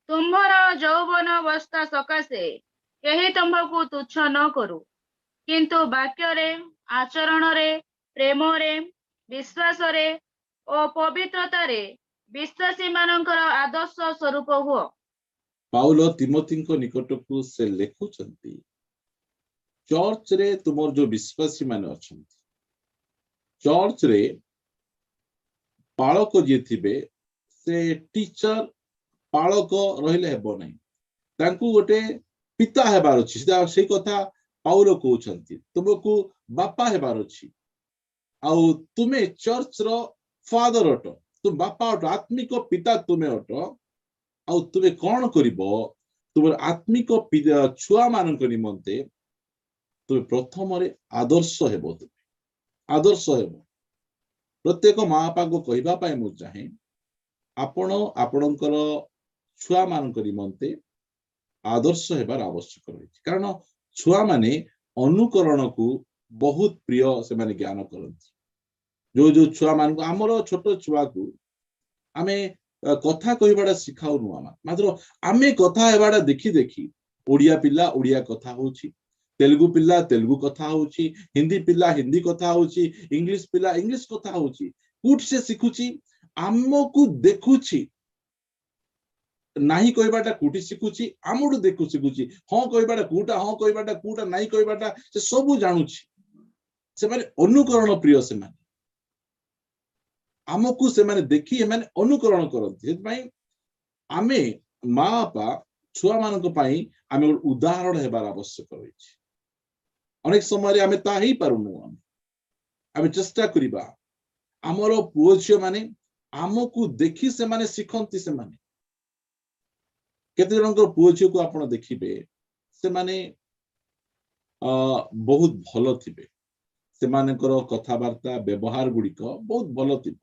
तुम्भर यौवन अवस्था सकाशे केही तुम्भको तुच्छ न करू किंतु वाक्य रे आचरण रे प्रेम रे विश्वास रे और पवित्रता रे ବିଶ୍ୱାସୀ ମାନଙ୍କର ଆଦର୍ଶ ସ୍ୱରୂପ ହୁଅ। ପାଉଲ ତିମୋଥୀଙ୍କ ନିକଟକୁ ସେ ଲେଖୁଛନ୍ତି ଚର୍ଚ୍ଚରେ ତୁମର ଯୋଉ ବିଶ୍ୱାସୀ ମାନେ ଅଛନ୍ତି, ଚର୍ଚ୍ଚରେ ପାଳକ ଯିଏ ଥିବେ ସେ ଟିଚର ପାଳକ ରହିଲେ ହେବ ନାହିଁ, ତାଙ୍କୁ ଗୋଟେ ପିତା ହେବାର ଅଛି। ସେଇ କଥା ପାଉଲ କହୁଛନ୍ତି, ତୁମକୁ ବାପା ହେବାର ଅଛି। ଆଉ ତୁମେ ଚର୍ଚ୍ଚର ଫାଦର ଅଟ, ତୁମ ବାପା ଅଟ, ଆତ୍ମିକ ପିତା ତୁମେ ଅଟ। ଆଉ ତୁମେ କଣ କରିବ, ତୁମର ଆତ୍ମିକ ଛୁଆ ମାନଙ୍କ ନିମନ୍ତେ ତୁମେ ପ୍ରଥମରେ ଆଦର୍ଶ ହେବ। ତୁମେ ଆଦର୍ଶ ହେବ। ପ୍ରତ୍ୟେକ ମା ବାପାଙ୍କୁ କହିବା ପାଇଁ ମୁଁ ଚାହେଁ, ଆପଣ ଆପଣଙ୍କର ଛୁଆ ମାନଙ୍କ ନିମନ୍ତେ ଆଦର୍ଶ ହେବାର ଆବଶ୍ୟକ ରହିଛି। କାରଣ ଛୁଆମାନେ ଅନୁକରଣକୁ ବହୁତ ପ୍ରିୟ, ସେମାନେ ଜ୍ଞାନ କରନ୍ତି। ଯୋଉ ଛୁଆ ମାନଙ୍କୁ, ଆମର ଛୋଟ ଛୁଆକୁ ଆମେ କଥା କହିବାଟା ଶିଖାଉନୁ, ମାତ୍ର ଆମେ କଥା ହେବାଟା ଦେଖି ଦେଖି ଓଡିଆ ପିଲା ଓଡିଆ କଥା ହଉଛି, ତେଲୁଗୁ ପିଲା ତେଲୁଗୁ କଥା ହଉଛି, ହିନ୍ଦୀ ପିଲା ହିନ୍ଦୀ କଥା ହଉଛି, ଇଂଲିଶ ପିଲା ଇଂଲିଶ କଥା ହଉଛି। କୋଉଠି ସେ ଶିଖୁଛି? ଆମକୁ ଦେଖୁଛି। ନାହିଁ କହିବାଟା କୋଉଠି ଶିଖୁଛି? ଆମଠୁ ଦେଖୁ ଶିଖୁଛି। ହଁ କହିବାଟା କୋଉଟା ହଁ କହିବାଟା କୋଉଟା ନାହିଁ କହିବାଟା ସେ ସବୁ ଜାଣୁଛି। ସେମାନେ ଅନୁକରଣ ପ୍ରିୟ, ସେମାନେ ଆମକୁ ସେମାନେ ଦେଖି ଏମାନେ ଅନୁକରଣ କରନ୍ତି। ସେଥିପାଇଁ ଆମେ ମା ବାପା ଛୁଆ ମାନଙ୍କ ପାଇଁ ଆମେ ଗୋଟେ ଉଦାହରଣ ହେବାର ଆବଶ୍ୟକ ରହିଛି। ଅନେକ ସମୟରେ ଆମେ ତାହା ହେଇପାରୁନୁ। ଆମେ ଚେଷ୍ଟା କରିବା। ଆମର ପୁଅ ଝିଅ ମାନେ ଆମକୁ ଦେଖି ସେମାନେ ଶିଖନ୍ତି। ସେମାନେ କେତେ ଜଣଙ୍କ ପୁଅ ଝିଅକୁ ଆପଣ ଦେଖିବେ, ସେମାନେ ବହୁତ ଭଲ ଥିବେ, ସେମାନଙ୍କର କଥାବାର୍ତ୍ତା ବ୍ୟବହାର ଗୁଡିକ ବହୁତ ଭଲ ଥିବ।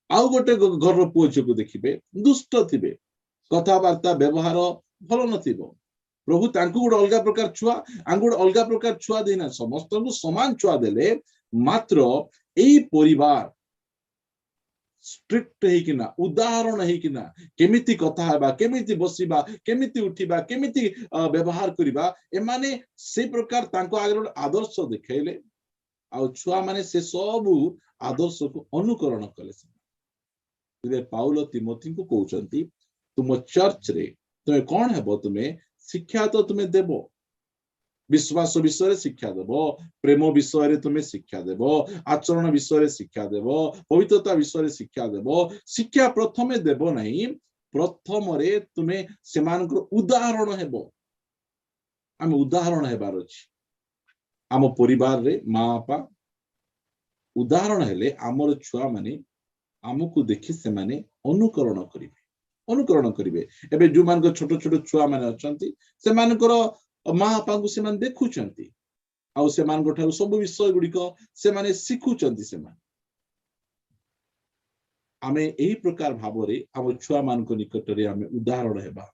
ଆଉ ଗୋଟେ ଘରର ପୁଅ ଝିଅକୁ ଦେଖିବେ, ଦୁଷ୍ଟ ଥିବେ, କଥାବାର୍ତ୍ତା ବ୍ୟବହାର ଭଲ ନଥିବ। ପ୍ରଭୁ ତାଙ୍କୁ ଗୋଟେ ଅଲଗା ପ୍ରକାର ଛୁଆ, ଆଙ୍କୁ ଗୋଟେ ଅଲଗା ପ୍ରକାର ଛୁଆ ଦେଇନା, ସମସ୍ତଙ୍କୁ ସମାନ ଛୁଆ ଦେଲେ। ମାତ୍ର ଏଇ ପରିବାର ଷ୍ଟ୍ରିକ୍ଟ ହେଇକିନା, ଉଦାହରଣ ହେଇକିନା, କେମିତି କଥା ହେବା, କେମିତି ବସିବା, କେମିତି ଉଠିବା, କେମିତି ବ୍ୟବହାର କରିବା, ଏମାନେ ସେ ପ୍ରକାର ତାଙ୍କ ଆଗରେ ଗୋଟେ ଆଦର୍ଶ ଦେଖେଇଲେ। ଆଉ ଛୁଆ ମାନେ ସେ ସବୁ ଆଦର୍ଶକୁ ଅନୁକରଣ କଲେ। ପାଉଲ ତିମୋଥୀଙ୍କୁ କହୁଛନ୍ତି, ତୁମ ଚର୍ଚ୍ଚରେ ତୁମେ କଣ ହେବ? ତୁମେ ଶିକ୍ଷା ତ ତୁମେ ଦେବ, ବିଶ୍ୱାସ ବିଷୟରେ ଶିକ୍ଷା ଦେବ, ପ୍ରେମ ବିଷୟରେ ତୁମେ ଶିକ୍ଷା ଦେବ, ଆଚରଣ ବିଷୟରେ ଶିକ୍ଷା ଦେବ, ପବିତ୍ରତା ବିଷୟରେ ଶିକ୍ଷା ଦେବ। ଶିକ୍ଷା ପ୍ରଥମେ ଦେବ ନାହିଁ, ପ୍ରଥମରେ ତୁମେ ସେମାନଙ୍କର ଉଦାହରଣ ହେବ। ଆମେ ଉଦାହରଣ ହେବାର ଅଛି। ଆମ ପରିବାରରେ ମା ବାପା ଉଦାହରଣ ହେଲେ ଆମର ଛୁଆ ମାନେ ଆମକୁ ଦେଖି ସେମାନେ ଅନୁକରଣ କରିବେ। ଏବେ ଯୋଉମାନଙ୍କ ଛୋଟ ଛୋଟ ଛୁଆ ମାନେ ଅଛନ୍ତି, ସେମାନଙ୍କର ମା ବାପାଙ୍କୁ ସେମାନେ ଦେଖୁଛନ୍ତି, ଆଉ ସେମାନଙ୍କ ଠାରୁ ସବୁ ବିଷୟ ଗୁଡିକ ସେମାନେ ଶିଖୁଛନ୍ତି। ସେମାନେ ଆମେ ଏହି ପ୍ରକାର ଭାବରେ ଆମ ଛୁଆ ମାନଙ୍କ ନିକଟରେ ଆମେ ଉଦାହରଣ ହେବା।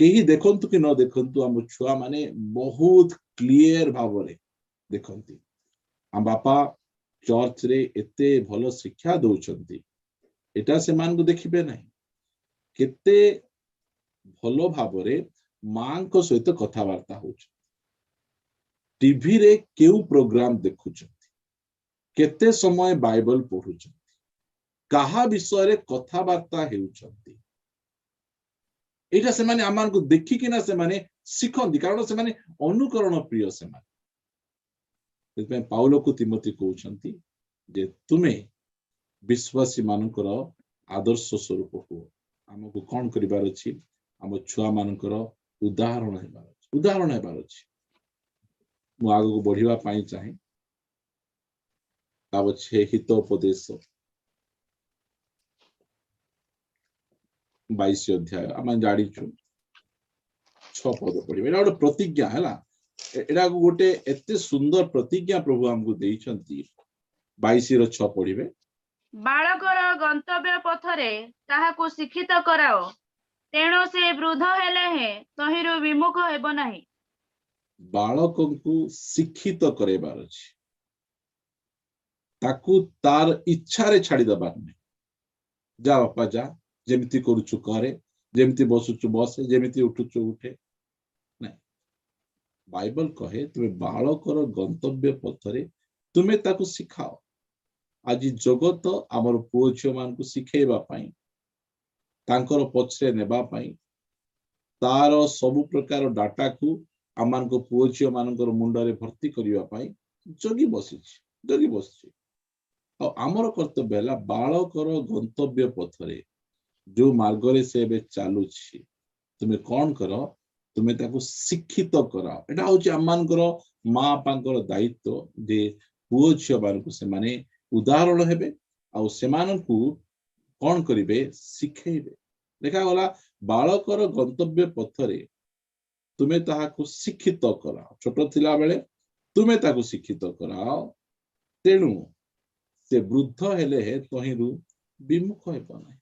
କେହି ଦେଖନ୍ତୁ କି ନ ଦେଖନ୍ତୁ, ଆମ ଛୁଆ ମାନେ ବହୁତ କ୍ଲିୟର ଭାବରେ ଦେଖନ୍ତି। ଆମ ବାପା ଚର୍ଚ୍ଚରେ ଏତେ ଭଲ ଶିକ୍ଷା ଦଉଛନ୍ତି, ଏଟା ସେମାନଙ୍କୁ ଦେଖିବେ ନାହିଁ। କେତେ ଭଲ ଭାବରେ ମାଙ୍କ ସହିତ କଥାବାର୍ତ୍ତା ହଉଛନ୍ତି, ଟିଭିରେ କେଉଁ ପ୍ରୋଗ୍ରାମ ଦେଖୁଛନ୍ତି, କେତେ ସମୟ ବାଇବଲ ପଢୁଛନ୍ତି, କାହା ବିଷୟରେ କଥାବାର୍ତ୍ତା ହେଉଛନ୍ତି, ଏଇଟା ସେମାନେ ଆମମାନଙ୍କୁ ଦେଖିକିନା ସେମାନେ ଶିଖନ୍ତି। କାରଣ ସେମାନେ ଅନୁକରଣ ପ୍ରିୟ। ସେମାନେ ସେଥିପାଇଁ ପାଉଲକୁ ତିମୋଥୀ କହୁଛନ୍ତି ଯେ ତୁମେ ବିଶ୍ୱାସୀ ମାନଙ୍କର ଆଦର୍ଶ ସ୍ୱରୂପ ହୁଅ। ଆମକୁ କଣ କରିବାର ଅଛି? ଆମ ଛୁଆ ମାନଙ୍କର ଉଦାହରଣ ହେବାର ଅଛି। ମୁଁ ଆଗକୁ ବଢିବା ପାଇଁ ଚାହେଁ। ତା ପଛେ ହିତ ଉପଦେଶ 22 ଅଧ୍ୟାୟ ଆମେ ଜାଣିଛୁ 6 ପଦ ପଢିବା। ଏଇଟା ଗୋଟେ ପ୍ରତିଜ୍ଞା ହେଲା। ଏଟାକୁ ଗୋଟେ ଏତେ ସୁନ୍ଦର ପ୍ରତିଜ୍ଞା ପ୍ରଭୁ ଆମକୁ ଦେଇଛନ୍ତି। 22 ପଢିବେ। ବାଳକର ଗନ୍ତବ୍ୟ ପଥରେ ତାହାକୁ ଶିକ୍ଷିତ କରାଅ, ତେଣୁ ସେ ବୃଦ୍ଧ ହେଲେ ହେଁ ତହିଁରୁ ବିମୁଖ ହେବ ନାହିଁ। ବାଳକଙ୍କୁ ଶିକ୍ଷିତ କରାଇବାର ଅଛି, ତାକୁ ତାର ଇଚ୍ଛାରେ ଛାଡିଦବାର ନାହିଁ। ଯା ବାପା ଯା, ଯେମିତି କରୁଛୁ କରେ, ଯେମିତି ବସୁଛୁ ବସେ, ଯେମିତି ଉଠୁଛୁ ଉଠେ। ନାଇଁ, ବାଇବଲ କହେ ତୁମେ ବାଳକର ଗନ୍ତବ୍ୟ ପଥରେ ତୁମେ ତାକୁ ଶିଖାଅ। ଆଜି ଜଗତ ଆମର ପୁଅ ଝିଅ ମାନଙ୍କୁ ଶିଖେଇବା ପାଇଁ ତାଙ୍କର ପଛରେ ନେବା ପାଇଁ ତାର ସବୁ ପ୍ରକାର ଡାଟାକୁ ଆମମାନଙ୍କ ପୁଅ ଝିଅ ମାନଙ୍କର ମୁଣ୍ଡରେ ଭର୍ତ୍ତି କରିବା ପାଇଁ ଜଗି ବସିଛି। ଆଉ ଆମର କର୍ତ୍ତବ୍ୟ ହେଲା ବାଳକର ଗନ୍ତବ୍ୟ ପଥରେ ଯୋଉ ମାର୍ଗରେ ସେ ଏବେ ଚାଲୁଛି ତୁମେ କଣ କର, ତୁମେ ତାକୁ ଶିକ୍ଷିତ କରାଅ। ଏଟା ହଉଛି ଆମମାନଙ୍କର ମା ବାପାଙ୍କର ଦାୟିତ୍ୱ ଯେ ପୁଅ ଝିଅ ମାନଙ୍କୁ ସେମାନେ ଉଦାହରଣ ହେବେ ଆଉ ସେମାନଙ୍କୁ କଣ କରିବେ, ଶିଖେଇବେ। ଲେଖାଗଲା ବାଳକର ଗନ୍ତବ୍ୟ ପଥରେ ତୁମେ ତାହାକୁ ଶିକ୍ଷିତ କରାଅ। ଛୋଟ ଥିଲା ବେଳେ ତୁମେ ତାକୁ ଶିକ୍ଷିତ କରାଅ, ତେଣୁ ସେ ବୃଦ୍ଧ ହେଲେ ତହିଁରୁ ବିମୁଖ ହେବ ନାହିଁ।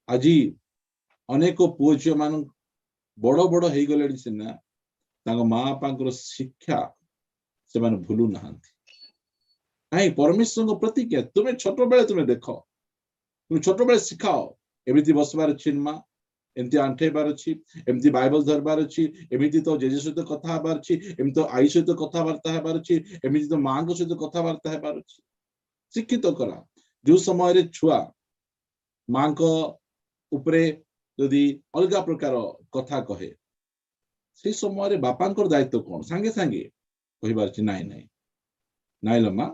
ଆଜି ଅନେକ ପୁଅ ଝିଅ ମାନଙ୍କୁ ବଡ ବଡ ହେଇଗଲେଣି ସିନା ତାଙ୍କ ମା ବାପାଙ୍କର ଶିକ୍ଷା ସେମାନେ ଭୁଲୁ ନାହାନ୍ତି। କାହିଁ ପରମେଶ୍ୱରଙ୍କ ପ୍ରତିଜ୍ଞା ତୁମେ ଛୋଟବେଳେ ତୁମେ ଦେଖ, ତୁମେ ଛୋଟବେଳେ ଶିଖାଅ ଏମିତି ବସିବାର ଅଛି ମା, ଏମିତି ଆଣ୍ଠେଇବାର ଅଛି, ଏମିତି ବାଇବଲ ଧରିବାର ଅଛି, ଏମିତି ତ ଜେଜେ ସହିତ କଥା ହେବାର ଅଛି, ଏମିତି ତ ଆଈ ସହିତ କଥାବାର୍ତ୍ତା ହେବାର ଅଛି, ଏମିତି ତ ମାଙ୍କ ସହିତ କଥାବାର୍ତ୍ତା ହେବାର ଅଛି। ଶିକ୍ଷିତ କରା। ଯୋଉ ସମୟରେ ଛୁଆ ମାଙ୍କ ଉପରେ ଯଦି ଅଲଗା ପ୍ରକାର କଥା କହେ ସେଇ ସମୟରେ ବାପାଙ୍କର ଦାୟିତ୍ୱ କଣ? ସାଙ୍ଗେ ସାଙ୍ଗେ କହିବାର ଅଛି ନାଇଁ ଲୋ ମା,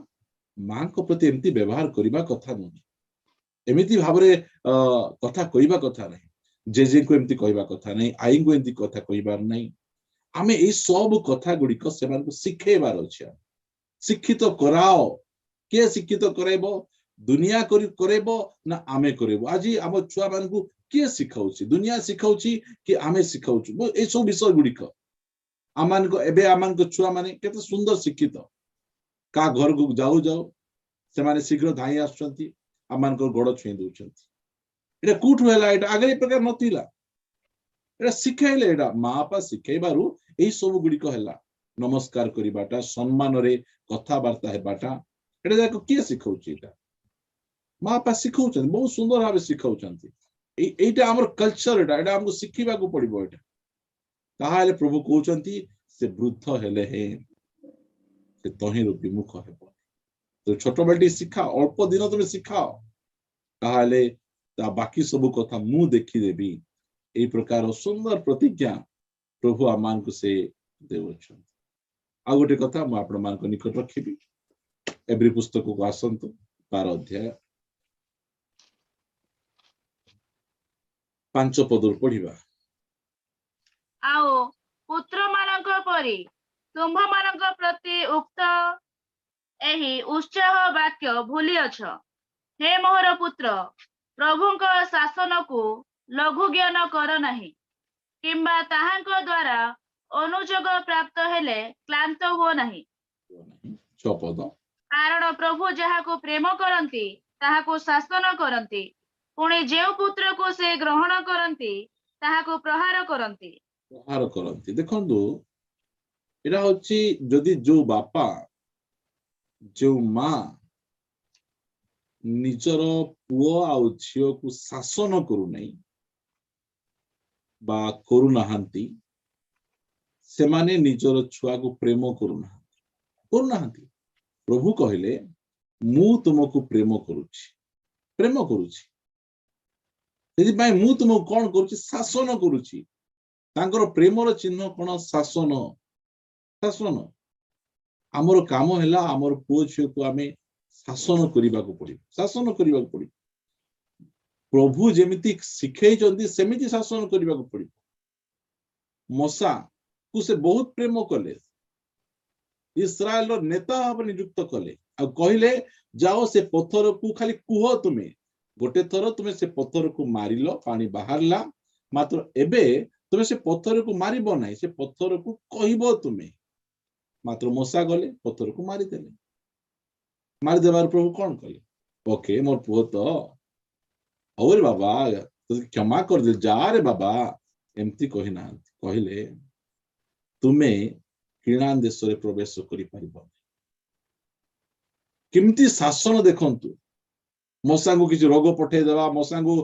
ମାଙ୍କ ପ୍ରତି ଏମିତି ବ୍ୟବହାର କରିବା କଥା ନୁହେଁ, ଏମିତି ଭାବରେ କଥା କହିବା କଥା ନାହିଁ, ଜେଜେଙ୍କୁ ଏମିତି କହିବା କଥା ନାହିଁ, ଆଈଙ୍କୁ ଏମିତି କଥା କହିବାର ନାହିଁ। ଆମେ ଏଇ ସବୁ କଥା ଗୁଡିକ ସେମାନଙ୍କୁ ଶିଖେଇବାର ଅଛି। ଶିକ୍ଷିତ କରାଅ। କିଏ ଶିକ୍ଷିତ କରାଇବ? ଦୁନିଆ କରାଇବ ନା ଆମେ କରାଇବୁ? ଆଜି ଆମ ଛୁଆ ମାନଙ୍କୁ କିଏ ଶିଖାଉଛି? ଦୁନିଆ ଶିଖାଉଛି କି ଆମେ ଶିଖାଉଛୁ? ଏଇସବୁ ବିଷୟ ଗୁଡିକ ଏବେ ଆମମାନଙ୍କ ଛୁଆ ମାନେ କେତେ ସୁନ୍ଦର ଶିକ୍ଷିତ। କାହା ଘରକୁ ଯାଉ ଯାଉ ସେମାନେ ଶୀଘ୍ର ଧାଇଁ ଆସୁଛନ୍ତି, ଆମମାନଙ୍କର ଗୋଡ ଛୁଇଁ ଦଉଛନ୍ତି। ଏଇଟା କୋଉଠୁ ହେଲା? ଏଇଟା ଆଗରେ ଏ ପ୍ରକାର ନଥିଲା। ଏଇଟା ଶିଖେଇଲେ, ଏଇଟା ମା ବାପା ଶିଖେଇବାରୁ ଏଇ ସବୁ ଗୁଡିକ ହେଲା। ନମସ୍କାର କରିବାଟା, ସମ୍ମାନରେ କଥାବାର୍ତ୍ତା ହେବାଟା, ଏଇଟା ଯାକ କିଏ ଶିଖଉଛି? ଏଇଟା ମା ବାପା ଶିଖଉଛନ୍ତି, ବହୁତ ସୁନ୍ଦର ଭାବେ ଶିଖଉଛନ୍ତି। ଏଇଟା ଆମର କଲଚର, ଏଇଟା ଆମକୁ ଶିଖିବାକୁ ପଡିବ। ଏଇଟା ତାହେଲେ ପ୍ରଭୁ କହୁଛନ୍ତି ସେ ବୃଦ୍ଧ ହେଲେ ସେ ତହିଁରୁ ବିମୁଖ ହେବ। ତ ଛୋଟବେଳେ ଟିକେ ଶିଖାଅ, ଅଳ୍ପ ଦିନ ତୁମେ ଶିଖାଅ, ତାହେଲେ ତା ବାକି ସବୁ କଥା ମୁଁ ଦେଖିଦେବି। ଏଇ ପ୍ରକାର ସୁନ୍ଦର ପ୍ରତିଜ୍ଞା ପ୍ରଭୁ ଆମମାନଙ୍କୁ ସେ ଦେଉଛନ୍ତି। ଆଉ ଗୋଟେ କଥା ମୁଁ ଆପଣମାନଙ୍କ ନିକଟ ରଖିବି, ଏବ୍ରୀ ପୁସ୍ତକକୁ ଆସନ୍ତୁ, 12 ଅଧ୍ୟାୟ 5 ପଦରୁ ପଢିବା। ଆଉ ପୁତ୍ର ମାନଙ୍କ ପରି ତୁମ୍ଭମାନଙ୍କ ପ୍ରତି ଉକ୍ତ ଏହି ଉତ୍ସାହ ବାକ୍ୟ ଭୁଲିଅଛ। ହେ ମୋହର ପୁତ୍ର, ପ୍ରଭୁଙ୍କ ଶାସନକୁ ଲଘୁ ଜ୍ଞାନ କର ନାହିଁ, କିମ୍ବା ତାହାଙ୍କ ଦ୍ୱାରା ଅନୁଯୋଗ ପ୍ରାପ୍ତ ହେଲେ କ୍ଳାନ୍ତ ହୁଅ ନାହିଁ। 6 ପଦ। କାରଣ ପ୍ରଭୁ ଯାହାକୁ ପ୍ରେମ କରନ୍ତି ତାହାକୁ ଶାସନ କରନ୍ତି, ପୁଣି ଯେଉଁ ପୁତ୍ରକୁ ସେ ଗ୍ରହଣ କରନ୍ତି ତାହାକୁ ପ୍ରହାର କରନ୍ତି। ଦେଖନ୍ତୁ, ଏଇଟା ହଉଛି ଯଦି ଯୋଉ ବାପା ଯୋଉ ମା ନିଜର ପୁଅ ଆଉ ଝିଅକୁ ଶାସନ କରୁନାହିଁ ବା କରୁନାହାନ୍ତି, ସେମାନେ ନିଜର ଛୁଆକୁ ପ୍ରେମ କରୁନାହାନ୍ତି। ପ୍ରଭୁ କହିଲେ ମୁଁ ତୁମକୁ ପ୍ରେମ କରୁଛି। ସେଥିପାଇଁ ମୁଁ ତୁମକୁ କଣ କରୁଛି? ଶାସନ କରୁଛି। ତାଙ୍କର ପ୍ରେମର ଚିହ୍ନ କଣ? ଶାସନ। ଆମର କାମ ହେଲା ଆମର ପୁଅ ଝିଅକୁ ଆମେ ଶାସନ କରିବାକୁ ପଡିବ। ପ୍ରଭୁ ଯେମିତି ଶିଖେଇଛନ୍ତି ସେମିତି ଶାସନ କରିବାକୁ ପଡିବ। ମୂଷାକୁ ସେ ବହୁତ ପ୍ରେମ କଲେ, ଇସ୍ରାଏଲର ନେତା ଭାବରେ ନିଯୁକ୍ତ କଲେ, ଆଉ କହିଲେ ଯାଅ ସେ ପଥରକୁ ଖାଲି କୁହ, ତୁମେ ଗୋଟେ ଥର ତୁମେ ସେ ପଥରକୁ ମାରିଲ, ପାଣି ବାହାରିଲା, ମାତ୍ର ଏବେ ତୁମେ ସେ ପଥରକୁ ମାରିବ ନାହିଁ, ସେ ପଥରକୁ କହିବ ତୁମେ। ମାତ୍ର ମୂଷା ଗଲେ ପଥରକୁ ମାରିଦେବାର ପ୍ରଭୁ କଣ କଲେ? ଓକେ ମୋର ପୁଅ ତ ହଉ ରେ ବାବା, କ୍ଷମା କରିଦେ, ଯା ରେ ବାବା, ଏମିତି କହିନାହାନ୍ତି। କହିଲେ ତୁମେ କିଣାନ ଦେଶରେ ପ୍ରବେଶ କରିପାରିବ। କେମିତି ଶାସନ ଦେଖନ୍ତୁ। ମଶାଙ୍କୁ କିଛି ରୋଗ ପଠେଇଦେବା, ମଶାଙ୍କୁ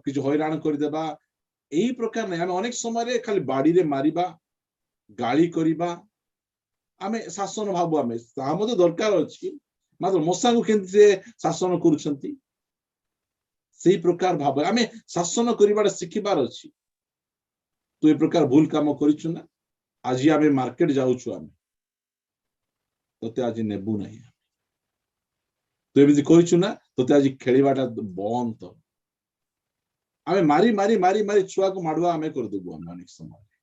କିଛି ହଇରାଣ କରିଦେବା, ଏଇ ପ୍ରକାର ନାହିଁ। ଆମେ ଅନେକ ସମୟରେ ଖାଲି ବାଡିରେ ମାରିବା, ଗାଳି କରିବା, ଆମେ ଶାସନ ଭାବୁ। ଆମେ ତାହା ମଧ୍ୟ ଦରକାର ଅଛି, ମାତ୍ର ମଶାଙ୍କୁ କେମିତି ସେ ଶାସନ କରୁଛନ୍ତି ସେଇ ପ୍ରକାର ଭାବରେ ଆମେ ଶାସନ କରିବାଟା ଶିଖିବାର ଅଛି। ତୁ ଏ ପ୍ରକାର ଭୁଲ କାମ କରିଛୁ ନା, ଆଜି ଆମେ ମାର୍କେଟ ଯାଉଛୁ, ଆମେ ତତେ ଆଜି ନେବୁ ନାହିଁ, ତୁ ଏମିତି କରିଛୁ ନା, ତତେ ଆଜି ଖେଳିବାଟା ବନ୍ଦ। ଆମେ ମାରି ମାରି ମାରି ମାରି ଛୁଆକୁ ମାଡୁଆ ଆମେ କରିଦେବୁ ଆମେ ଅନେକ ସମୟରେ।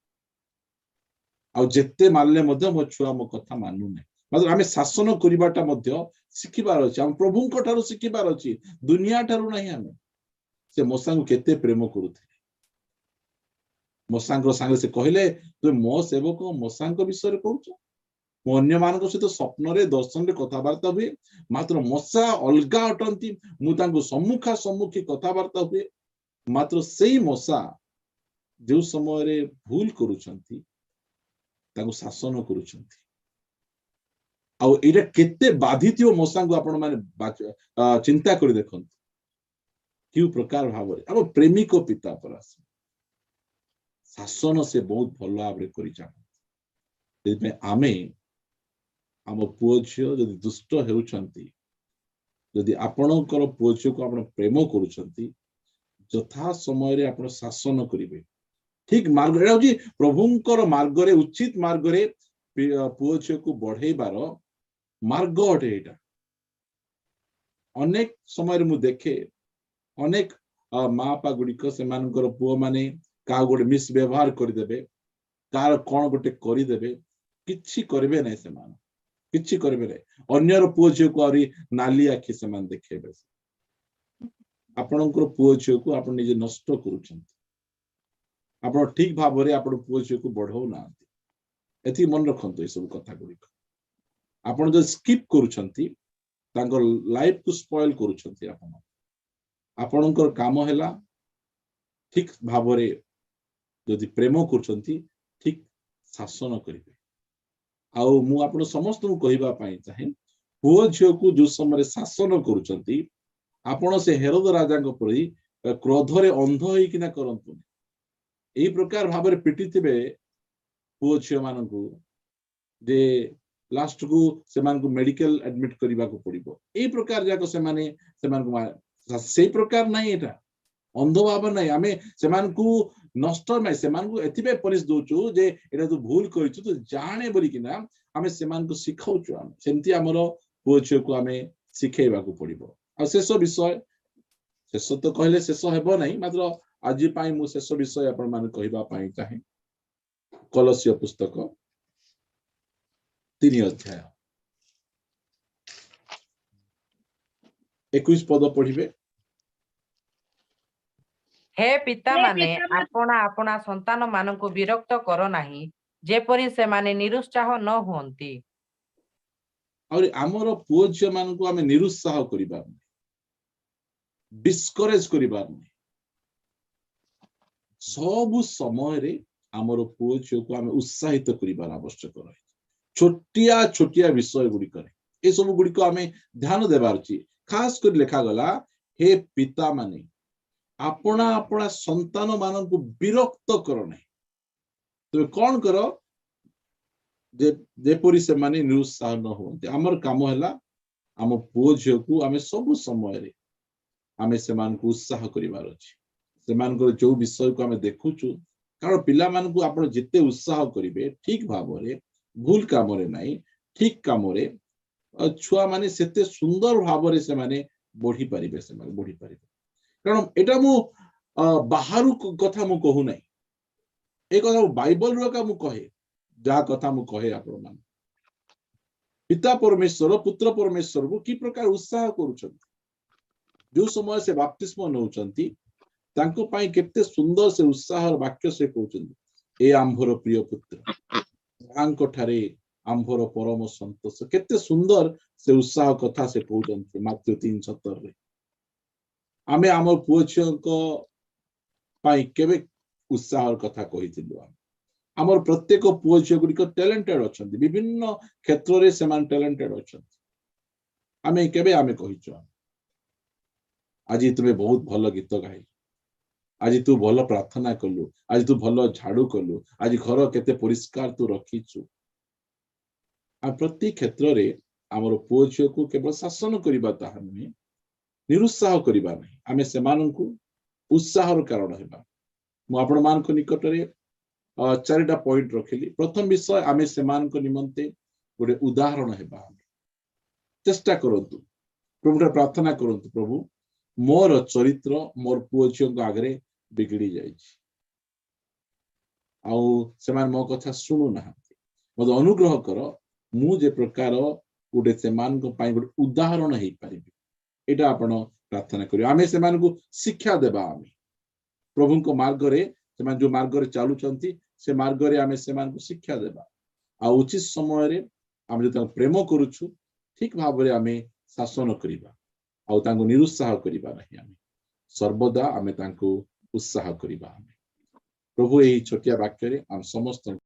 ଆଉ ଯେତେ ମାରିଲେ ମଧ୍ୟ ମୋ ଛୁଆ ମୋ କଥା ମାନୁନାହିଁ। ମାତ୍ର ଆମେ ଶାସନ କରିବାଟା ମଧ୍ୟ ଶିଖିବାର ଅଛି, ଆମ ପ୍ରଭୁଙ୍କ ଠାରୁ ଶିଖିବାର ଅଛି, ଦୁନିଆ ଠାରୁ ନାହିଁ। ଆମେ ସେ ମଶାଙ୍କୁ କେତେ ପ୍ରେମ କରୁଥିଲେ। ମଶାଙ୍କ ସାଙ୍ଗରେ ସେ କହିଲେ, ତୁ ମୋ ସେବକ ମଶାଙ୍କ ବିଷୟରେ କହୁଛ? ମୁଁ ଅନ୍ୟମାନଙ୍କ ସହିତ ସ୍ୱପ୍ନରେ ଦର୍ଶନରେ କଥାବାର୍ତ୍ତା ହୁଏ, ମାତ୍ର ମଶା ଅଲଗା ଅଟନ୍ତି। ମୁଁ ତାଙ୍କୁ ସମ୍ମୁଖା ସମ୍ମୁଖୀ କଥାବାର୍ତ୍ତା ହୁଏ, ମାତ୍ର ସେଇ ମଶା ଯୋଉ ସମୟରେ ଭୁଲ କରୁଛନ୍ତି ତାଙ୍କୁ ଶାସନ କରୁଛନ୍ତି। ଆଉ ଏଇଟା କେତେ ବାଧିଥିବ ମଶାଙ୍କୁ ଆପଣ ମାନେ ଚିନ୍ତା କରି ଦେଖନ୍ତୁ କେଉଁ ପ୍ରକାର ଭାବରେ। ଆମ ପ୍ରେମିକ ପିତା ପରା ଶାସନ ସେ ବହୁତ ଭଲ ଭାବରେ କରିଯାଆନ୍ତି। ସେଥିପାଇଁ ଆମେ ଆମ ପୁଅ ଝିଅ ଯଦି ଦୁଷ୍ଟ ହେଉଛନ୍ତି, ଯଦି ଆପଣଙ୍କର ପୁଅ ଝିଅକୁ ଆପଣ ପ୍ରେମ କରୁଛନ୍ତି, ଯଥା ସମୟରେ ଆପଣ ଶାସନ କରିବେ। ଠିକ ମାର୍ଗ, ଏଇଟା ହଉଛି ପ୍ରଭୁଙ୍କର ମାର୍ଗରେ, ଉଚିତ ମାର୍ଗରେ ପୁଅ ଝିଅକୁ ବଢେଇବାର ମାର୍ଗ ଅଟେ ଏଇଟା। ଅନେକ ସମୟରେ ମୁଁ ଦେଖେ ଅନେକ ମା ବାପା ଗୁଡିକ ସେମାନଙ୍କର ପୁଅ ମାନେ କାହା ଗୋଟେ ମିସବ୍ୟବହାର କରିଦେବେ, କାହାର କଣ ଗୋଟେ କରିଦେବେ, କିଛି କରିବେ ନାହିଁ, ସେମାନେ କିଛି କରିବେ ନାହିଁ। ଅନ୍ୟର ପୁଅ ଝିଅକୁ ଆହୁରି ନାଲି ଆଖି ସେମାନେ ଦେଖେଇବେ। ଆପଣଙ୍କର ପୁଅ ଝିଅକୁ ଆପଣ ନିଜେ ନଷ୍ଟ କରୁଛନ୍ତି। ଆପଣ ଠିକ ଭାବରେ ଆପଣ ପୁଅ ଝିଅକୁ ବଢଉନାହାନ୍ତି। ଏତିକି ମନେ ରଖନ୍ତୁ ଏସବୁ କଥା ଗୁଡିକ। ଆପଣ ଯଦି ସ୍କିପ୍ କରୁଛନ୍ତି ତାଙ୍କର ଲାଇଫକୁ ସ୍ପଏଲ କରୁଛନ୍ତି। ଆପଣଙ୍କର କାମ ହେଲା ଠିକ ଭାବରେ ଯଦି ପ୍ରେମ କରୁଛନ୍ତି ଠିକ ଶାସନ କରିବେ। ଆଉ ମୁଁ ଆପଣ ସମସ୍ତଙ୍କୁ କହିବା ପାଇଁ ଚାହେଁ, ପୁଅ ଝିଅକୁ ଯୋଉ ସମୟରେ ଶାସନ କରୁଛନ୍ତି ଆପଣ ସେ ହେରୋଦ ରାଜାଙ୍କ ପରି କ୍ରୋଧରେ ଅନ୍ଧ ହେଇକିନା କରନ୍ତୁନି। ଏଇ ପ୍ରକାର ଭାବରେ ପିଟିଥିବେ ପୁଅ ଝିଅ ମାନଙ୍କୁ ଯେ ଲାଷ୍ଟକୁ ସେମାନଙ୍କୁ ମେଡିକାଲ ଆଡମିଟ କରିବାକୁ ପଡିବ। ଏଇ ପ୍ରକାର ଯାକ ସେମାନଙ୍କୁ ସେଇ ପ୍ରକାର ନାହିଁ, ଏଇଟା ଅନ୍ଧ ଭାବ ନାହିଁ। ଆମେ ସେମାନଙ୍କୁ ନଷ୍ଟ ନାହିଁ, ସେମାନଙ୍କୁ ଏଥିପାଇଁ ପନିଶ ଦଉଛୁ ଯେ ଏଇଟା ତୁ ଭୁଲ କରିଛୁ, ତୁ ଜାଣେ ବୋଲିକିନା ଆମେ ସେମାନଙ୍କୁ ଶିଖାଉଛୁ। ଆମେ ସେମିତି ଆମର ପୁଅ ଝିଅକୁ ଆମେ ଶିଖେଇବାକୁ ପଡିବ। ଆଉ ଶେଷ ବିଷୟ, ଶେଷ ତ କହିଲେ ଶେଷ ହେବ ନାହିଁ, ମାତ୍ର ଆଜି ପାଇଁ ମୁଁ ଶେଷ ବିଷୟ ଆପଣ ମାନେ କହିବା ପାଇଁ ଚାହେଁ। କଲସ୍ୟ ପୁସ୍ତକ 3 ଅଧ୍ୟାୟ 21 ପଦ ପଢିବେ। ହେ ପିତାମାନେ, ଆପଣ ଆପଣା ସନ୍ତାନ ମାନଙ୍କୁ ବିରକ୍ତ କର ନାହିଁ, ଯେପରି ସେମାନେ ନିରୁତ୍ସାହ ନ ହୁଅନ୍ତି। ଆହୁରି ଆମର ପୁଅ ଝିଅ ମାନଙ୍କୁ ଆମେ ନିରୁତ୍ସାହ କରିବାର ନାହିଁ, ଡିସ୍କରେଜ କରିବାର ନାହିଁ। ସବୁ ସମୟରେ ଆମର ପୁଅ ଝିଅକୁ ଆମେ ଉତ୍ସାହିତ କରିବାର ଆବଶ୍ୟକ ରହିଛି। ଛୋଟିଆ ଛୋଟିଆ ବିଷୟ ଗୁଡିକରେ ଏସବୁ ଗୁଡିକ ଆମେ ଧ୍ୟାନ ଦେବାର ଅଛି। ଖାସ କରି ଲେଖାଗଲା, ହେ ପିତା ମାନେ ଆପଣା ଆପଣା ସନ୍ତାନ ମାନଙ୍କୁ ବିରକ୍ତ କର ନାହିଁ। ତେବେ କଣ କର, ଯେପରି ସେମାନେ ନିରୁତ୍ସାହ ନ ହୁଅନ୍ତି। ଆମର କାମ ହେଲା ଆମ ପୁଅ ଝିଅକୁ ଆମେ ସବୁ ସମୟରେ ଆମେ ସେମାନଙ୍କୁ ଉତ୍ସାହ କରିବାର ଅଛି। ସେମାନଙ୍କର ଯୋଉ ବିଷୟକୁ ଆମେ ଦେଖୁଛୁ, କାରଣ ପିଲାମାନଙ୍କୁ ଆପଣ ଯେତେ ଉତ୍ସାହ କରିବେ ଠିକ ଭାବରେ, ଭୁଲ କାମରେ ନାହିଁ, ଠିକ କାମରେ, ଛୁଆ ମାନେ ସେତେ ସୁନ୍ଦର ଭାବରେ ସେମାନେ ବଢିପାରିବେ। କାରଣ ଏଟା ମୁଁ ବାହାରୁ କଥା ମୁଁ କହୁନାହିଁ, ଏ କଥା ବାଇବଲର ମୁଁ କହେ, ଯାହା କଥା ମୁଁ କହେ ଆପଣ ମାନେ। ପିତା ପରମେଶ୍ୱର ପୁତ୍ର ପରମେଶ୍ୱରକୁ କି ପ୍ରକାର ଉତ୍ସାହ କରୁଛନ୍ତି। ଯୋଉ ସମୟ ସେ ବାପ୍ତିସ୍ମ ନେଉଛନ୍ତି ତାଙ୍କ ପାଇଁ କେତେ ସୁନ୍ଦର ସେ ଉତ୍ସାହର ବାକ୍ୟ ସେ କହୁଛନ୍ତି, ଏ ଆମ୍ଭର ପ୍ରିୟ ପୁତ୍ର, ତାଙ୍କ ଠାରେ ଆମ୍ଭର ପରମ ସନ୍ତୋଷ। କେତେ ସୁନ୍ଦର ସେ ଉତ୍ସାହ କଥା ସେ କହୁଛନ୍ତି ମାତ୍ୟ 3:17। ଆମେ ଆମ ପୁଅ ଝିଅଙ୍କ ପାଇଁ କେବେ ଉତ୍ସାହର କଥା କହିଥିଲୁ? ଆମର ପ୍ରତ୍ୟେକ ପୁଅ ଝିଅ ଗୁଡିକ ଟ୍ୟାଲେଣ୍ଟେଡ ଅଛନ୍ତି, ବିଭିନ୍ନ କ୍ଷେତ୍ରରେ ସେମାନେ ଟ୍ୟାଲେଣ୍ଟେଡ ଅଛନ୍ତି। ଆମେ କେବେ ଆମେ କହିଛୁ ଆଜି ତୁମେ ବହୁତ ଭଲ ଗୀତ ଗାଇଲ, ଆଜି ତୁ ଭଲ ପ୍ରାର୍ଥନା କଲୁ, ଆଜି ତୁ ଭଲ ଝାଡୁ କଲୁ, ଆଜି ଘର କେତେ ପରିଷ୍କାର ତୁ ରଖିଛୁ। ଆଉ ପ୍ରତି କ୍ଷେତ୍ରରେ ଆମର ପୁଅ ଝିଅକୁ କେବଳ ଶାସନ କରିବା ତାହା ନୁହେଁ, ନିରୁତ୍ସାହ କରିବା ନାହିଁ, ଆମେ ସେମାନଙ୍କୁ ଉତ୍ସାହର କାରଣ ହେବା। ମୁଁ ଆପଣମାନଙ୍କ ନିକଟରେ 4ଟା ପଏଣ୍ଟ ରଖିଲି। ପ୍ରଥମ ବିଷୟ, ଆମେ ସେମାନଙ୍କ ନିମନ୍ତେ ଗୋଟେ ଉଦାହରଣ ହେବା। ଚେଷ୍ଟା କରନ୍ତୁ, ପ୍ରଭୁଠାରୁ ପ୍ରାର୍ଥନା କରନ୍ତୁ, ପ୍ରଭୁ ମୋର ଚରିତ୍ର ମୋର ପୁଅ ଝିଅଙ୍କ ଆଗରେ ବିଗିଡି ଯାଇଛି, ଆଉ ସେମାନେ ମୋ କଥା ଶୁଣୁନାହାନ୍ତି, ମୋତେ ଅନୁଗ୍ରହ କର, ମୁଁ ଯେ ପ୍ରକାର ଗୋଟେ ସେମାନଙ୍କ ପାଇଁ ଗୋଟେ ଉଦାହରଣ ହେଇପାରିବି। ଏଇଟା ଆପଣ ପ୍ରାର୍ଥନା କରିବେ। ଆମେ ସେମାନଙ୍କୁ ଶିକ୍ଷା ଦେବା, ଆମେ ପ୍ରଭୁଙ୍କ ମାର୍ଗରେ, ସେମାନେ ଯୋଉ ମାର୍ଗରେ ଚାଲୁଛନ୍ତି ସେ ମାର୍ଗରେ ଆମେ ସେମାନଙ୍କୁ ଶିକ୍ଷା ଦେବା। ଆଉ ଉଚିତ ସମୟରେ ଆମେ ଯଦି ତାଙ୍କୁ ପ୍ରେମ କରୁଛୁ, ଠିକ ଭାବରେ ଆମେ ଶାସନ କରିବା, ଆଉ ତାଙ୍କୁ ନିରୁତ୍ସାହ କରିବା ନାହିଁ, ଆମେ ସର୍ବଦା ଆମେ ତାଙ୍କୁ ଉତ୍ସାହ କରିବା। ଆମେ ପ୍ରଭୁ ଏହି ଛୋଟିଆ ବାକ୍ୟରେ ଆମ ସମସ୍ତଙ୍କୁ